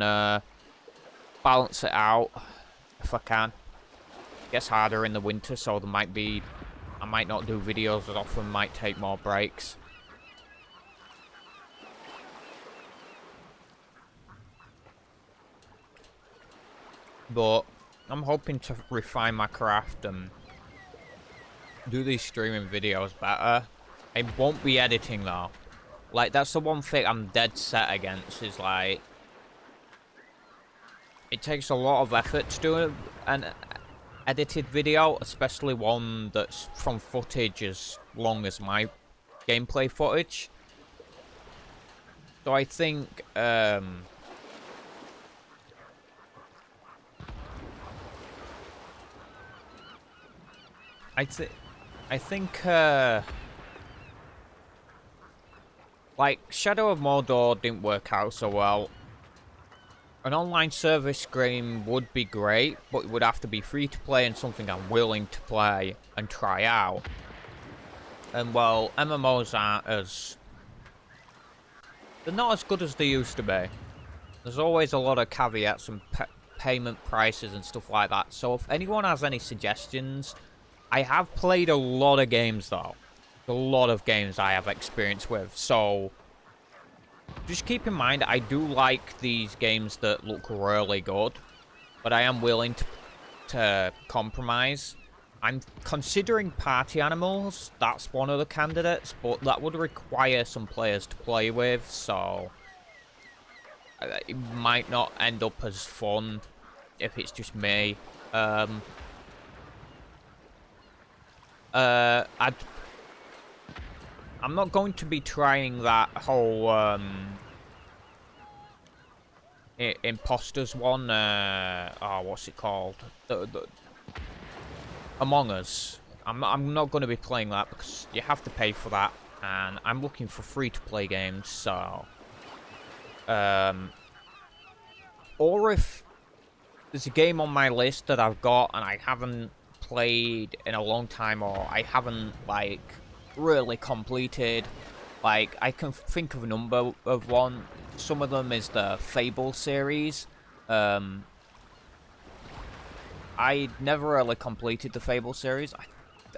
balance it out if I can. It gets harder in the winter, so I might not do videos as often, might take more breaks. But I'm hoping to refine my craft and do these streaming videos better. I won't be editing though. Like, that's the one thing I'm dead set against, is like, it takes a lot of effort to do an edited video, especially one that's from footage as long as my gameplay footage. So I think I think like, Shadow of Mordor didn't work out so well. An online service game would be great, but it would have to be free to play and something I'm willing to play and try out. And well, MMOs aren't as... they're not as good as they used to be. There's always a lot of caveats and payment prices and stuff like that. So if anyone has any suggestions... I have played a lot of games though. A lot of games I have experience with. So just keep in mind, I do like these games that look really good. But I am willing to compromise. I'm considering Party Animals. That's one of the candidates. But that would require some players to play with. So it might not end up as fun if it's just me. I'm not going to be trying that whole imposters one. Oh, what's it called? The Among Us. I'm not going to be playing that because you have to pay for that, and I'm looking for free-to-play games. So, or if there's a game on my list that I've got and I haven't played in a long time, or I haven't like really completed, like, I can think of a number of one. Some of them is the Fable series. I never really completed the Fable series.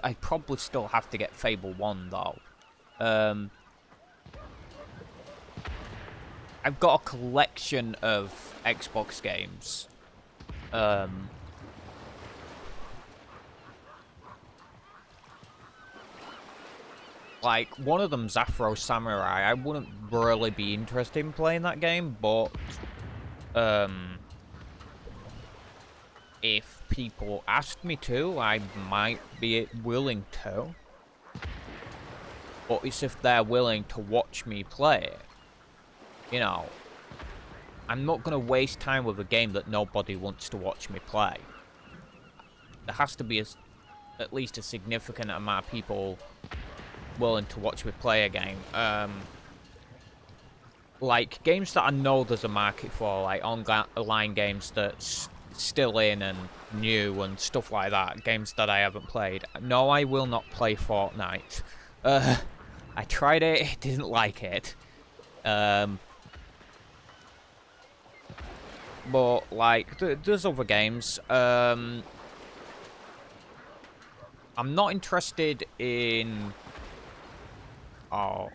I probably still have to get Fable 1 though. I've got a collection of Xbox games. Like, one of them's Afro Samurai. I wouldn't really be interested in playing that game, but if people asked me to, I might be willing to. But it's if they're willing to watch me play it. You know, I'm not going to waste time with a game that nobody wants to watch me play. There has to be at least a significant amount of people willing to watch me play a game. Like, games that I know there's a market for, like online games that's still in and new and stuff like that. Games that I haven't played. No, I will not play Fortnite. I tried it, didn't like it. But, like, there's other games. I'm not interested in... Oh.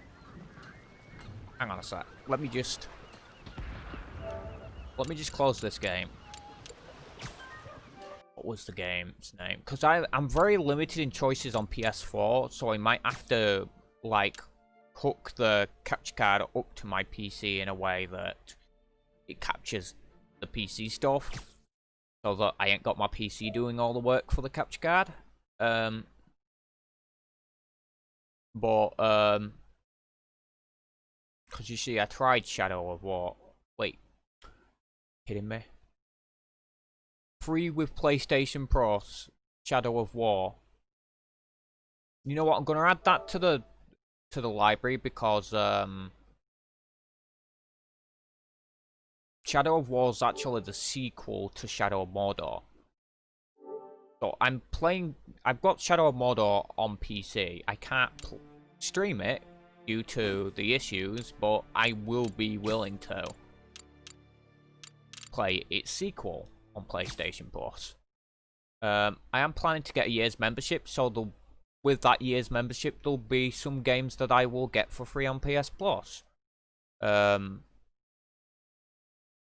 Hang on a sec. Let me just close this game. What was the game's name? Because I'm very limited in choices on PS4, so I might have to, like, hook the capture card up to my PC in a way that it captures the PC stuff, so that I ain't got my PC doing all the work for the capture card. Because you see, I tried Shadow of War. Wait, kidding me? Free with PlayStation Plus, Shadow of War. You know what? I'm gonna add that to the library because Shadow of War is actually the sequel to Shadow of Mordor. So I've got Shadow of Mordor on PC. I can't stream it due to the issues, but I will be willing to play its sequel on PlayStation Plus. I am planning to get a year's membership, so with that year's membership, there'll be some games that I will get for free on PS Plus. God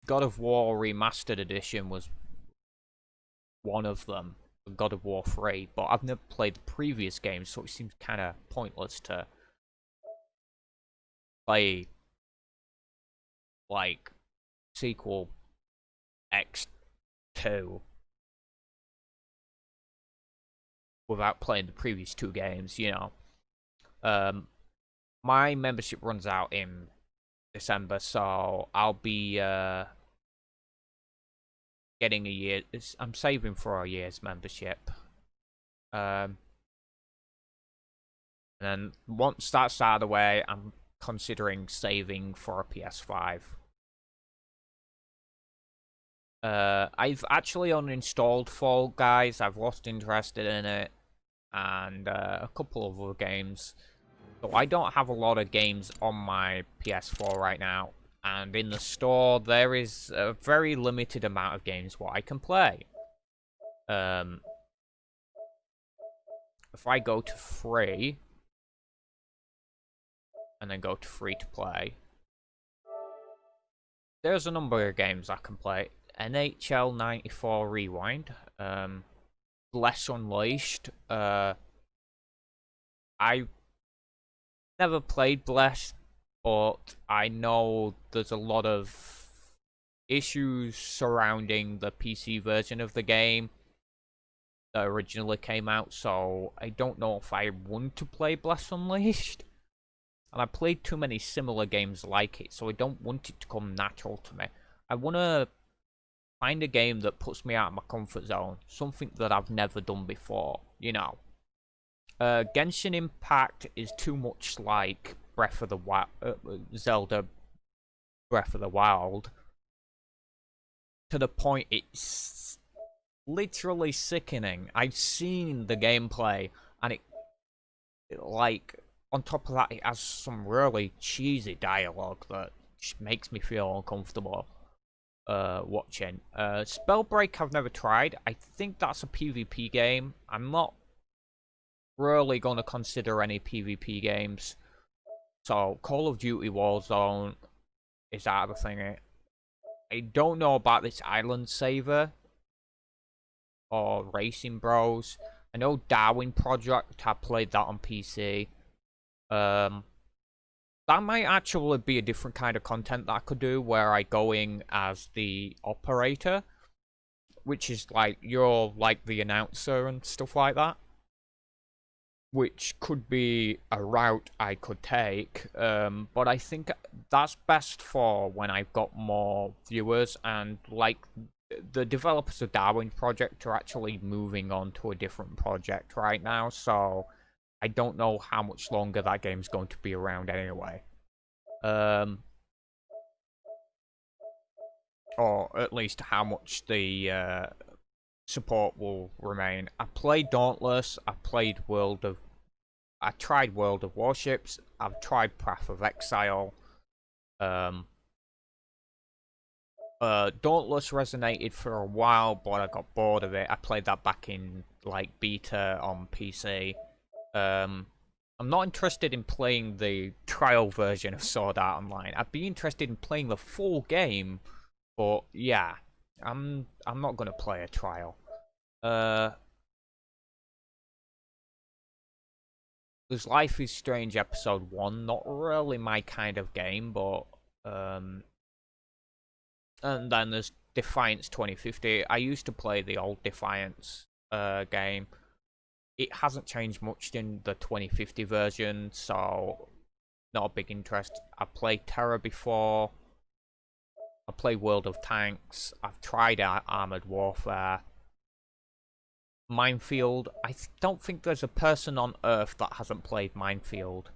of War Remastered Edition was one of them. God of War 3, but I've never played the previous games, so it seems kind of pointless to play, like, sequel X2 without playing the previous two games, you know. My membership runs out in December, so I'll be getting a year. I'm saving for a year's membership. And then once that's out of the way, I'm considering saving for a PS5. I've actually uninstalled Fall Guys. I've lost interest in it, and a couple of other games. So I don't have a lot of games on my PS4 right now. And in the store, there is a very limited amount of games what I can play. If I go to free, and then go to free to play, there's a number of games I can play. NHL 94 Rewind, Bless Unleashed. I never played Bless, but I know there's a lot of issues surrounding the PC version of the game that originally came out, so I don't know if I want to play Bless Unleashed. And I played too many similar games like it, so I don't want it to come natural to me. I want to find a game that puts me out of my comfort zone, something that I've never done before, you know. Genshin Impact is too much like Breath of the Wild, Zelda Breath of the Wild, to the point it's literally sickening. I've seen the gameplay, and it like, on top of that, it has some really cheesy dialogue that just makes me feel uncomfortable. watching. Spellbreak I've never tried. I think that's a PvP game. I'm not really going to consider any PvP games. So Call of Duty Warzone is out of the thing. I don't know about this Island Saver or Racing Bros. I know Darwin Project. I played that on PC. That might actually be a different kind of content that I could do, where I go in as the operator, which is like, you're like the announcer and stuff like that, which could be a route I could take, but I think that's best for when I've got more viewers, and like the developers of Darwin Project are actually moving on to a different project right now, so I don't know how much longer that game's going to be around anyway. Or at least how much the support will remain. I played Dauntless, I tried World of Warships, I've tried Path of Exile. Dauntless resonated for a while, but I got bored of it. I played that back in like beta on PC. I'm not interested in playing the trial version of Sword Art Online. I'd be interested in playing the full game, but yeah, I'm not gonna play a trial. There's Life is Strange Episode 1, not really my kind of game, but and then there's Defiance 2050. I used to play the old Defiance game. It hasn't changed much in the 2050 version, so not a big interest. I've played Terra before. I played World of Tanks. I've tried Armored Warfare. Minefield. I don't think there's a person on Earth that hasn't played Minefield.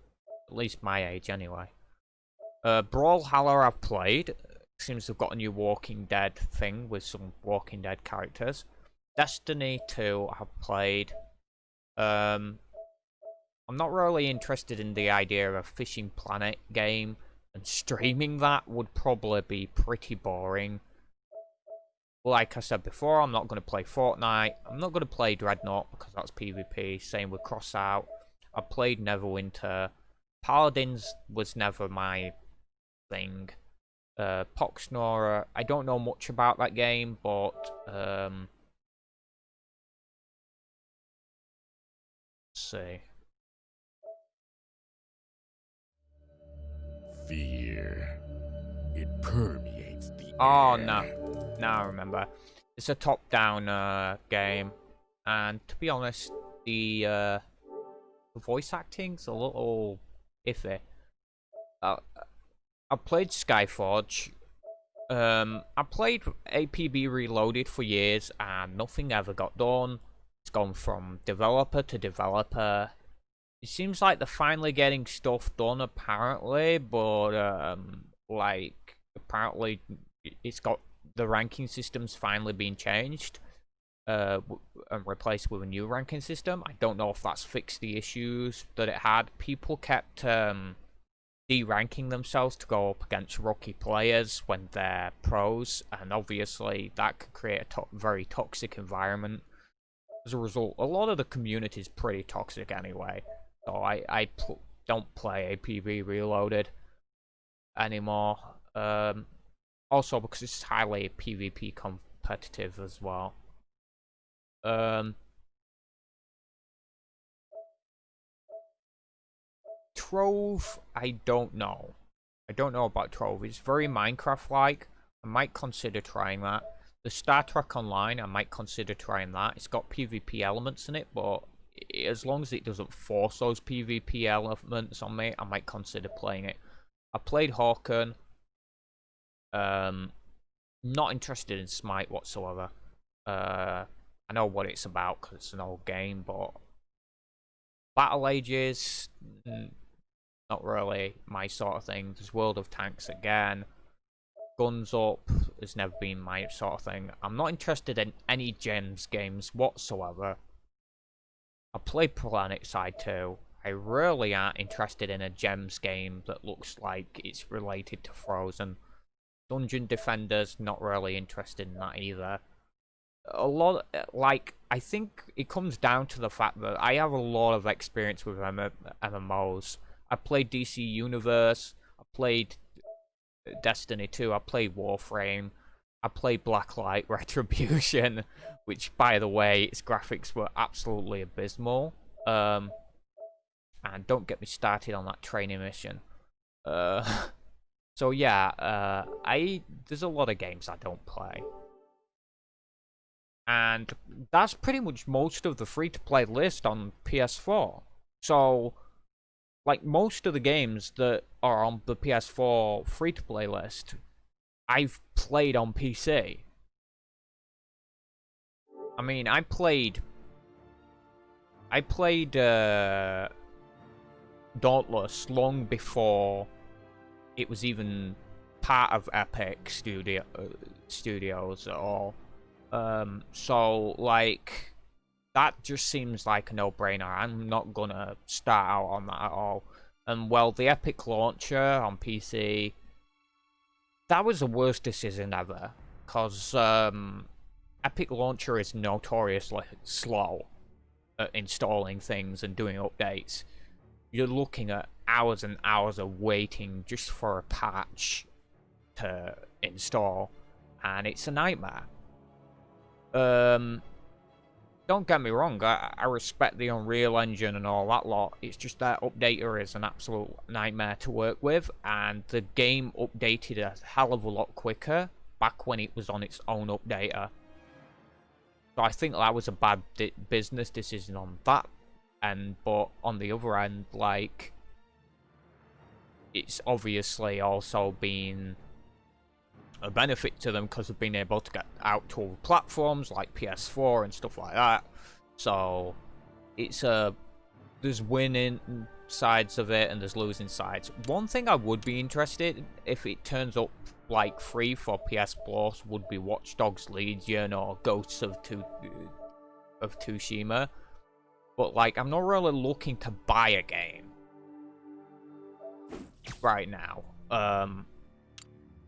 At least my age, anyway. Brawlhalla I've played. Seems they've got a new Walking Dead thing with some Walking Dead characters. Destiny 2 I've played. I'm not really interested in the idea of a Fishing Planet game, and streaming that would probably be pretty boring. Like I said before, I'm not going to play Fortnite. I'm not going to play Dreadnought because that's PvP. Same with Crossout. I played Neverwinter. Paladins was never my thing. Poxnora, I don't know much about that game, but let's see. Fear. It permeates the Oh, air. no. Now I remember. It's a top-down game, and to be honest, the voice acting's a little iffy. I played Skyforge. I played APB Reloaded for years, and nothing ever got done. It's gone from developer to developer. It seems like they're finally getting stuff done, apparently, but like, apparently it's got the ranking system's finally been changed and replaced with a new ranking system. I don't know if that's fixed the issues that it had. People kept de-ranking themselves to go up against rookie players when they're pros, and obviously that could create a very toxic environment. As a result, a lot of the community is pretty toxic anyway, so I don't play APB Reloaded anymore. Also because it's highly PvP competitive as well. Trove, I don't know. I don't know about Trove. It's very Minecraft-like. I might consider trying that. The Star Trek Online, I might consider trying that. It's got PvP elements in it, but as long as it doesn't force those PvP elements on me, I might consider playing it. I played Hawken. Not interested in Smite whatsoever. I know what it's about because it's an old game, but Battle Ages, not really my sort of thing. There's World of Tanks again. Guns Up has never been my sort of thing. I'm not interested in any Gems games whatsoever. I played Planet Side 2. I really aren't interested in a Gems game that looks like it's related to Frozen. Dungeon Defenders, not really interested in that either. A lot, like, I think it comes down to the fact that I have a lot of experience with MMOs. I played DC Universe, I played Destiny 2, I played Warframe, I played Blacklight Retribution, which, by the way, its graphics were absolutely abysmal. And don't get me started on that training mission. So yeah, there's a lot of games I don't play. And that's pretty much most of the free-to-play list on PS4. So, like, most of the games that are on the PS4 free-to-play list, I've played on PC. I mean, I played Dauntless long before it was even part of Epic Studios at all. So, like, that just seems like a no-brainer. I'm not gonna start out on that at all. And, well, the Epic Launcher on PC, that was the worst decision ever. Because, Epic Launcher is notoriously slow at installing things and doing updates. You're looking at hours and hours of waiting just for a patch to install. And it's a nightmare. Don't get me wrong, I respect the Unreal Engine and all that lot. It's just that updater is an absolute nightmare to work with, and the game updated a hell of a lot quicker back when it was on its own updater. So I think that was a bad business decision on that end, but on the other end, like, it's obviously also been a benefit to them because of being able to get out to other platforms like PS4 and stuff like that. So it's there's winning sides of it and there's losing sides. One thing I would be interested if it turns up like free for PS Plus would be Watch Dogs Legion or Ghosts of Tsushima. But, like, I'm not really looking to buy a game right now.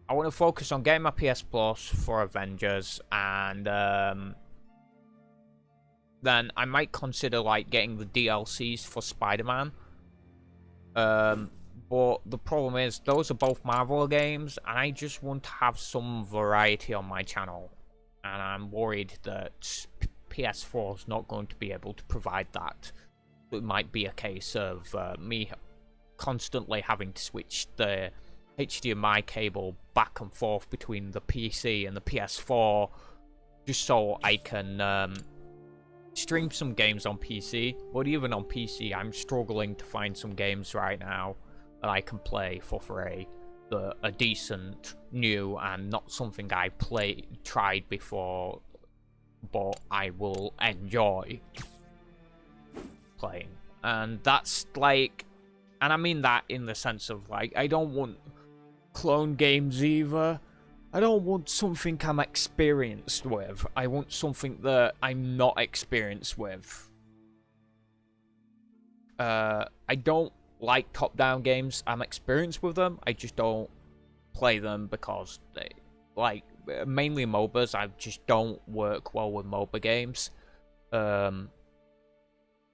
I want to focus on getting my PS Plus for Avengers, and then I might consider, like, getting the DLCs for Spider-Man. But the problem is, those are both Marvel games, and I just want to have some variety on my channel. And I'm worried that PS4 is not going to be able to provide that. It might be a case of me constantly having to switch the HDMI cable back and forth between the PC and the PS4 just so I can stream some games on PC. But even on PC, I'm struggling to find some games right now that I can play for free that are decent, new, and not something I tried before, but I will enjoy playing. And that's like, and I mean that in the sense of, like, I don't want clone games either. I don't want something I'm experienced with. I want something that I'm not experienced with. I don't like top-down games. I'm experienced with them. I just don't play them because they, like, mainly MOBAs. I just don't work well with MOBA games. And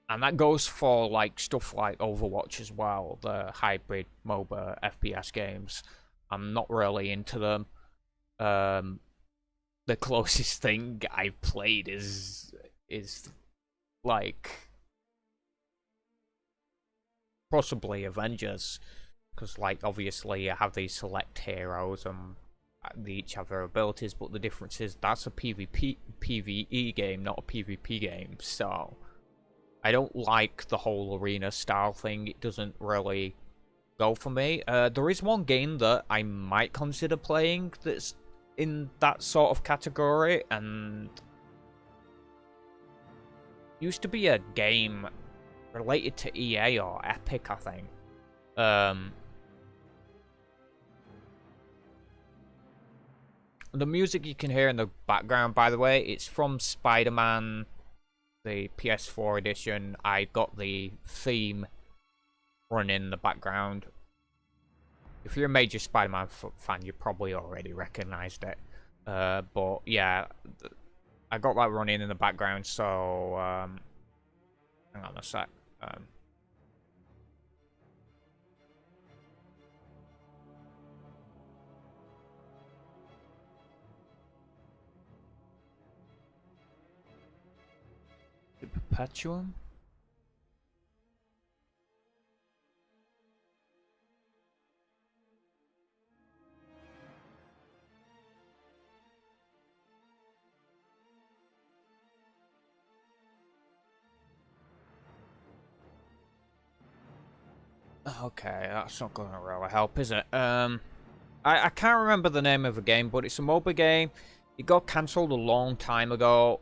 that goes for, like, stuff like Overwatch as well, the hybrid MOBA FPS games. I'm not really into them. The closest thing I've played is like possibly Avengers, because, like, obviously you have these select heroes and they each have their abilities, but the difference is that's a PvE game, not a PvP game. So I don't like the whole arena style thing. It doesn't really go for me. There is one game that I might consider playing that's in that sort of category, and used to be a game related to EA or Epic, I think. The music you can hear in the background, by the way, it's from Spider-Man, the PS4 edition. I got the theme running in the background. if you're a major Spider-Man fan, you probably already recognized it. But yeah, I got that running in the background, so hang on a sec. The Perpetuum? Okay, that's not going to really help, is it? I can't remember the name of the game, but it's a mobile game. It got cancelled a long time ago.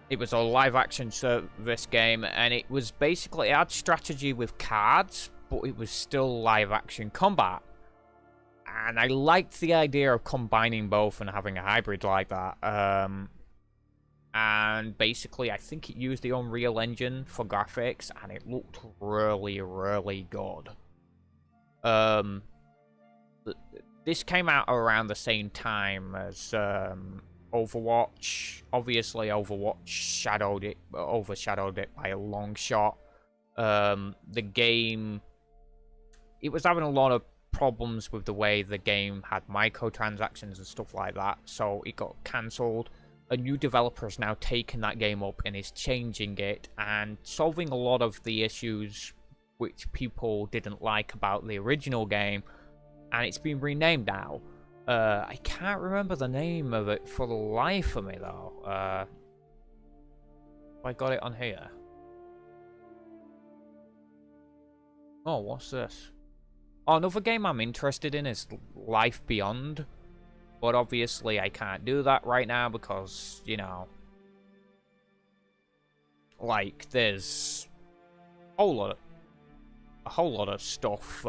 It was a live-action service game, and it was basically, it had strategy with cards, but it was still live-action combat. And I liked the idea of combining both and having a hybrid like that. And basically, I think it used the Unreal Engine for graphics, and it looked really, really good. This came out around the same time as Overwatch. Obviously, Overwatch overshadowed it by a long shot. The game, it was having a lot of problems with the way the game had microtransactions and stuff like that, so it got cancelled. A new developer has now taken that game up and is changing it and solving a lot of the issues which people didn't like about the original game, and it's been renamed now. I can't remember the name of it for the life of me, though. I got it on here. Oh, what's this? Oh, another game I'm interested in is Life Beyond. But obviously I can't do that right now because, you know, like, there's a whole lot of stuff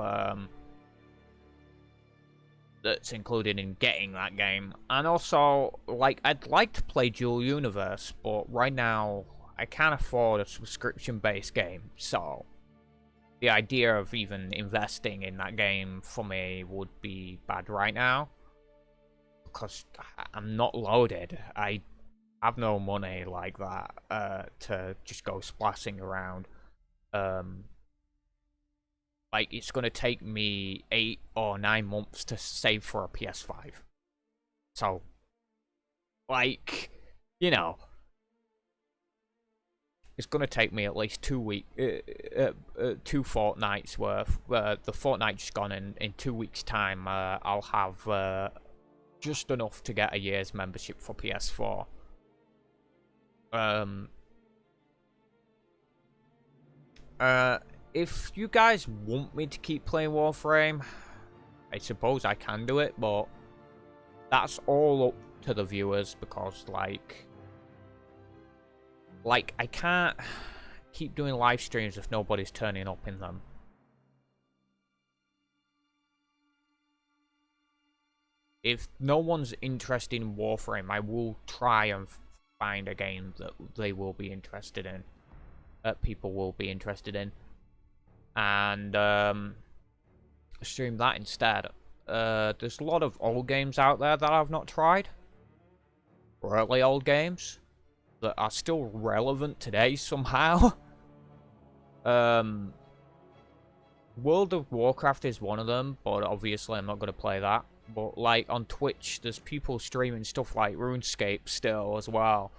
that's included in getting that game. And also, like, I'd like to play Dual Universe, but right now I can't afford a subscription-based game, so the idea of even investing in that game for me would be bad right now. Because I'm not loaded. I have no money like that to just go splashing around. Like, it's going to take me 8 or 9 months to save for a PS5. So, like, you know, it's going to take me at least 2 fortnights worth. The fortnight just gone in 2 weeks' time. I'll have just enough to get a year's membership for PS4. If you guys want me to keep playing Warframe, I suppose I can do it, but that's all up to the viewers, because like I can't keep doing live streams if nobody's turning up in them. If no one's interested in Warframe, I will try and find a game that they will be interested in. People will be interested in. And stream that instead. There's a lot of old games out there that I've not tried. Really old games that are still relevant today somehow. World of Warcraft is one of them, but obviously I'm not going to play that. But, like, on Twitch, there's people streaming stuff like RuneScape still as well.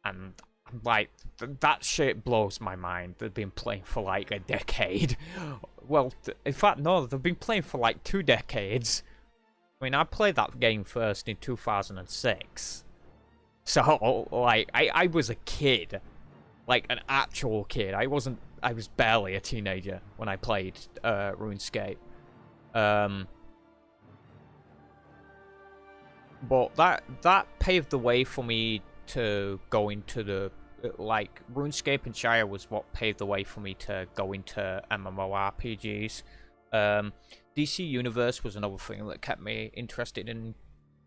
And, like, that shit blows my mind. They've been playing for, like, a decade. Well, in fact, no, they've been playing for, like, 2 decades. I mean, I played that game first in 2006. So, like, I was a kid. Like, an actual kid. I was barely a teenager when I played RuneScape. But that paved the way for me to go into the, like, RuneScape and Shire was what paved the way for me to go into MMORPGs. DC Universe was another thing that kept me interested in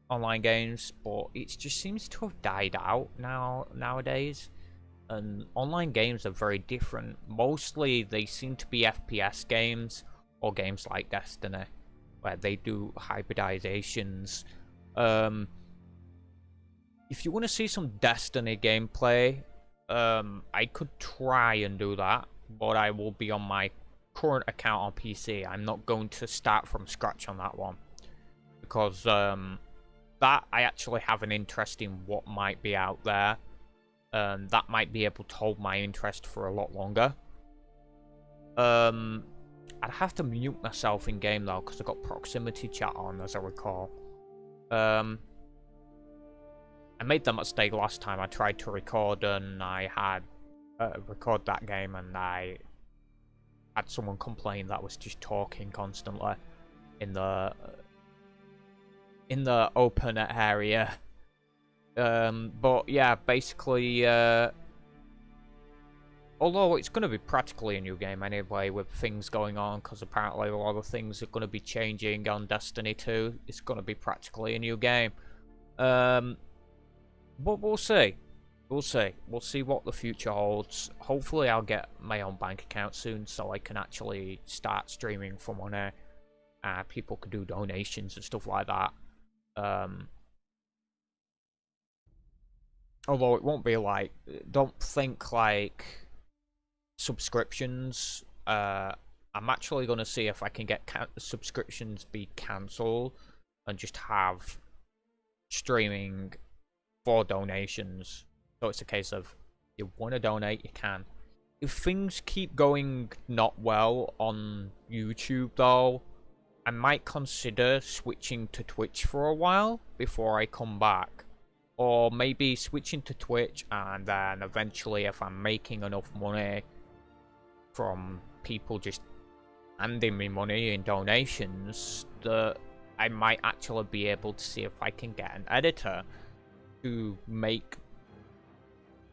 online games, but it just seems to have died out nowadays. And online games are very different. Mostly they seem to be FPS games, or games like Destiny, where they do hybridizations. If you want to see some Destiny gameplay, I could try and do that, but I will be on my current account on PC. I'm not going to start from scratch on that one, because that I actually have an interest in what might be out there. That might be able to hold my interest for a lot longer. I'd have to mute myself in game though, because I got proximity chat on, as I recall. I made that mistake last time. I tried to record and I had record that game, and I had someone complain that I was just talking constantly in the open area. But yeah, basically, although it's going to be practically a new game anyway, with things going on, because apparently a lot of things are going to be changing on Destiny 2. It's going to be practically a new game. But we'll see. We'll see. We'll see what the future holds. Hopefully I'll get my own bank account soon, so I can actually start streaming from on there. People can do donations and stuff like that. Although it won't be like... Don't think like... subscriptions. I'm actually going to see if I can get subscriptions be cancelled and just have streaming for donations. So it's a case of, you want to donate, you can. If things keep going not well on YouTube though, I might consider switching to Twitch for a while before I come back. Or maybe switching to Twitch, and then eventually if I'm making enough money from people just handing me money in donations, that I might actually be able to see if I can get an editor to make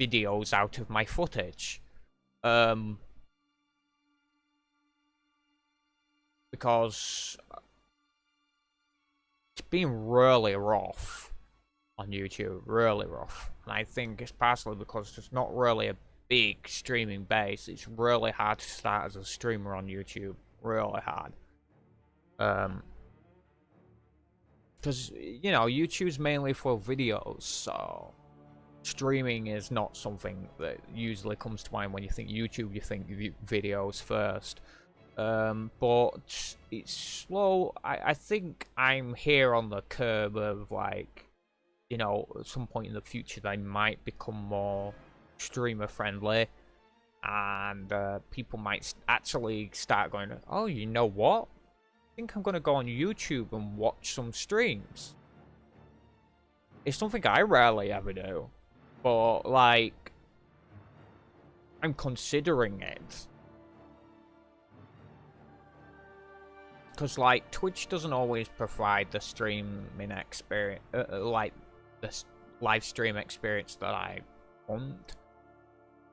videos out of my footage. Because it's been really rough on YouTube, really rough. And I think it's partially because there's not really a big streaming base. It's really hard to start as a streamer on YouTube, really hard. Because, you know, YouTube's mainly for videos, so streaming is not something that usually comes to mind when you think YouTube. You think videos first. But it's slow. I think I'm here on the curb of, like, you know, at some point in the future they might become more streamer friendly, and people might actually start going, oh, you know what? I think I'm going to go on YouTube and watch some streams. It's something I rarely ever do, but, like, I'm considering it. Because, like, Twitch doesn't always provide the streaming experience, like, the live stream experience that I want.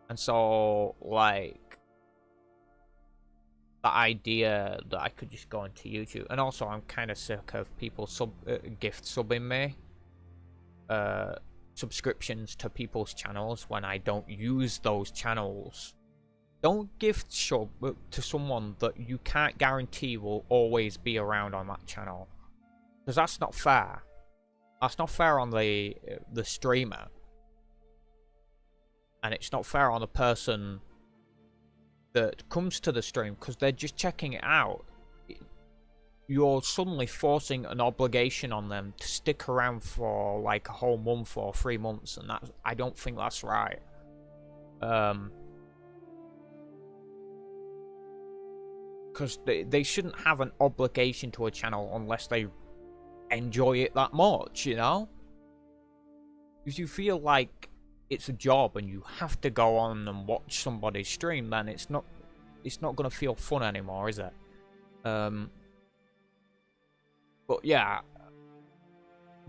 And so, like, the idea that I could just go into YouTube, and also I'm kind of sick of people gift subbing me subscriptions to people's channels when I don't use those channels. Don't gift sub to someone that you can't guarantee will always be around on that channel, because that's not fair. That's not fair on the streamer, and it's not fair on the person that comes to the stream, because they're just checking it out. You're suddenly forcing an obligation on them to stick around for like a whole month or 3 months, and that, I don't think that's right. Because they shouldn't have an obligation to a channel unless they enjoy it that much, you know? If you feel like it's a job and you have to go on and watch somebody stream, then it's not gonna feel fun anymore, is it? But yeah,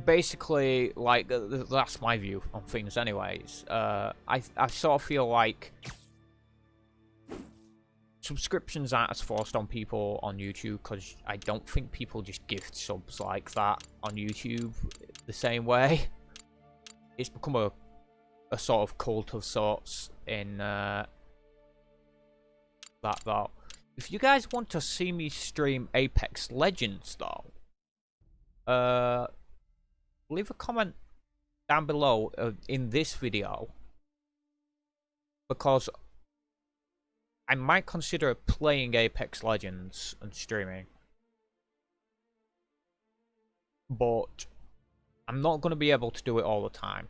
basically, like, that's my view on things anyways. I sort of feel like subscriptions aren't as forced on people on YouTube, because I don't think people just gift subs like that on YouTube the same way. It's become a sort of cult of sorts in that though. If you guys want to see me stream Apex Legends, though, leave a comment down below in this video, because I might consider playing Apex Legends and streaming. But I'm not going to be able to do it all the time.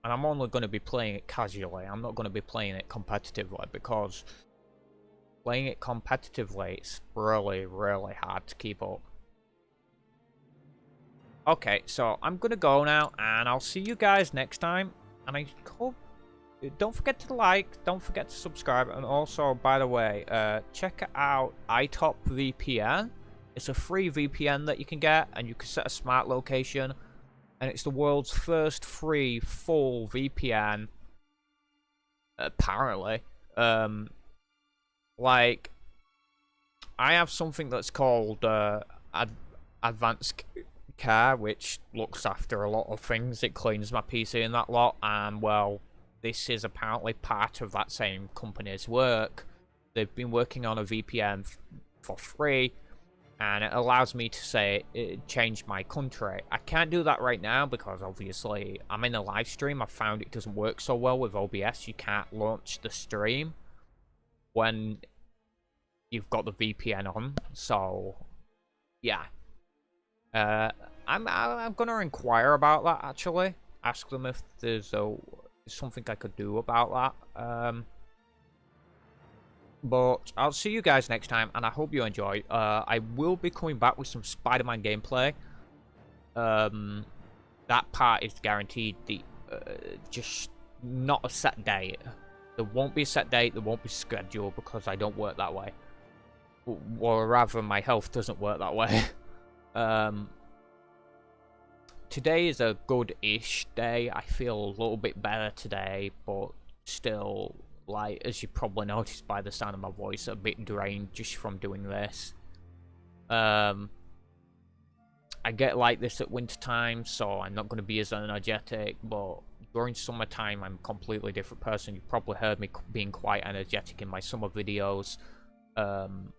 And I'm only going to be playing it casually. I'm not going to be playing it competitively, because playing it competitively is really, really hard to keep up. Okay, so I'm going to go now, and I'll see you guys next time. And I hope... Don't forget to like, don't forget to subscribe, and also, by the way, check out iTop VPN. It's a free VPN that you can get, and you can set a smart location, and it's the world's first free full VPN, apparently. Like, I have something that's called Advanced Care, which looks after a lot of things. It cleans my PC and that lot, and well, this is apparently part of that same company's work. They've been working on a VPN for free, and it allows me to say change my country. I can't do that right now because obviously I'm in a live stream. I found it doesn't work so well with OBS. You can't launch the stream when you've got the VPN on. So yeah, I'm gonna inquire about that actually. Ask them if there's something I could do about that. But I'll see you guys next time, and I hope you enjoy. I will be coming back with some Spider-Man gameplay. That part is guaranteed. Just not a set date. There won't be a set date. There won't be schedule, because I don't work that way. Or rather, my health doesn't work that way. Today is a good-ish day. I feel a little bit better today, but still, like, as you probably noticed by the sound of my voice, a bit drained just from doing this. I get like this at winter time, so I'm not going to be as energetic, but during summertime I'm a completely different person. You probably heard me being quite energetic in my summer videos on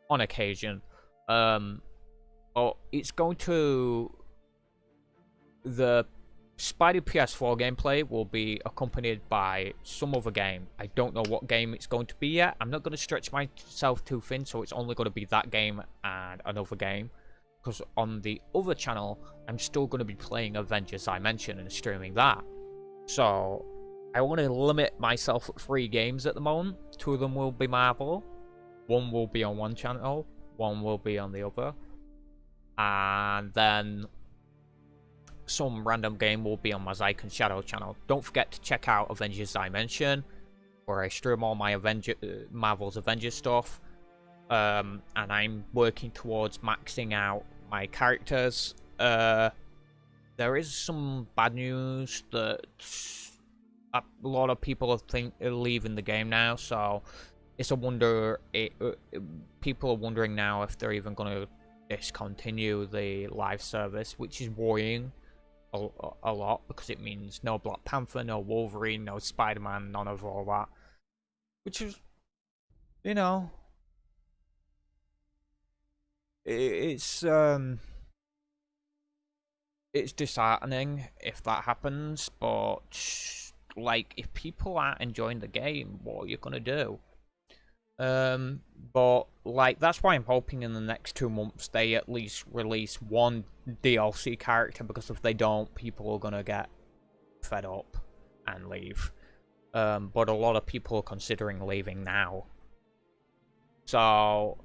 occasion. But it's going to... The Spidey PS4 gameplay will be accompanied by some other game. I don't know what game it's going to be yet. I'm not going to stretch myself too thin, so it's only going to be that game and another game. Because on the other channel, I'm still going to be playing Avengers Zimension and streaming that. So, I want to limit myself at 3 games at the moment. 2 of them will be Marvel. 1 will be on one channel. 1 will be on the other. And then... some random game will be on my Zyken Shadow channel. Don't forget to check out Avengers Zimension, where I stream all my Marvel's Avengers stuff. And I'm working towards maxing out my characters. There is some bad news that a lot of people are leaving the game now, so it's a wonder. People are wondering now if they're even going to discontinue the live service, which is worrying a lot, because it means no Black Panther, no Wolverine, no Spider-Man, none of all that, which is, you know, it's disheartening if that happens. But like, if people aren't enjoying the game, what are you gonna do? But like, that's why I'm hoping in the next 2 months they at least release 1 DLC character, because if they don't, people are gonna get fed up and leave. But a lot of people are considering leaving now. So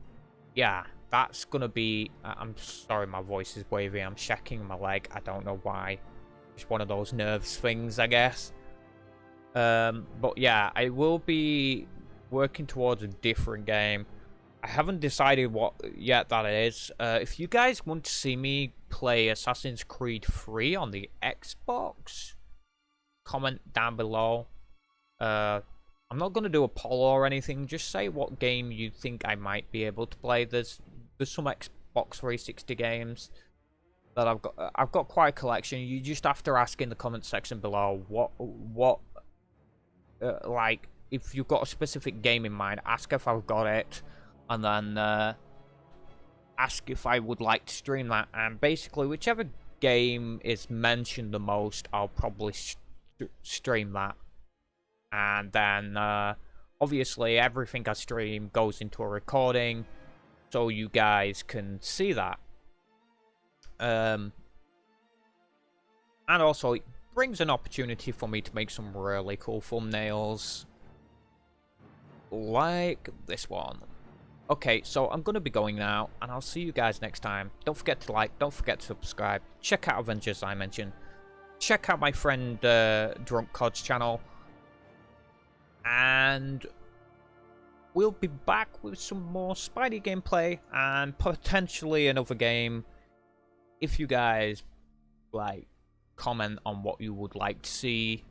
yeah, that's gonna be... I'm sorry, my voice is wavy. I'm shaking my leg. I don't know why. It's one of those nerves things, I guess. But yeah, I will be working towards a different game. I haven't decided what yet that is. If you guys want to see me play Assassin's Creed 3 on the Xbox, comment down below. I'm not going to do a poll or anything. Just say what game you think I might be able to play. There's some Xbox 360 games that I've got. I've got quite a collection. You just have to ask in the comment section below what like if you've got a specific game in mind, ask if I've got it, and then ask if I would like to stream that. And basically, whichever game is mentioned the most, I'll probably stream that. And then, obviously, everything I stream goes into a recording, so you guys can see that. And also, it brings an opportunity for me to make some really cool thumbnails, like this one. Okay, so I'm going to be going now, and I'll see you guys next time. Don't forget to like, don't forget to subscribe. Check out Avengers Zimension. Check out my friend Drunk Cod's channel. And we'll be back with some more Spidey gameplay, and potentially another game. If you guys, like, comment on what you would like to see.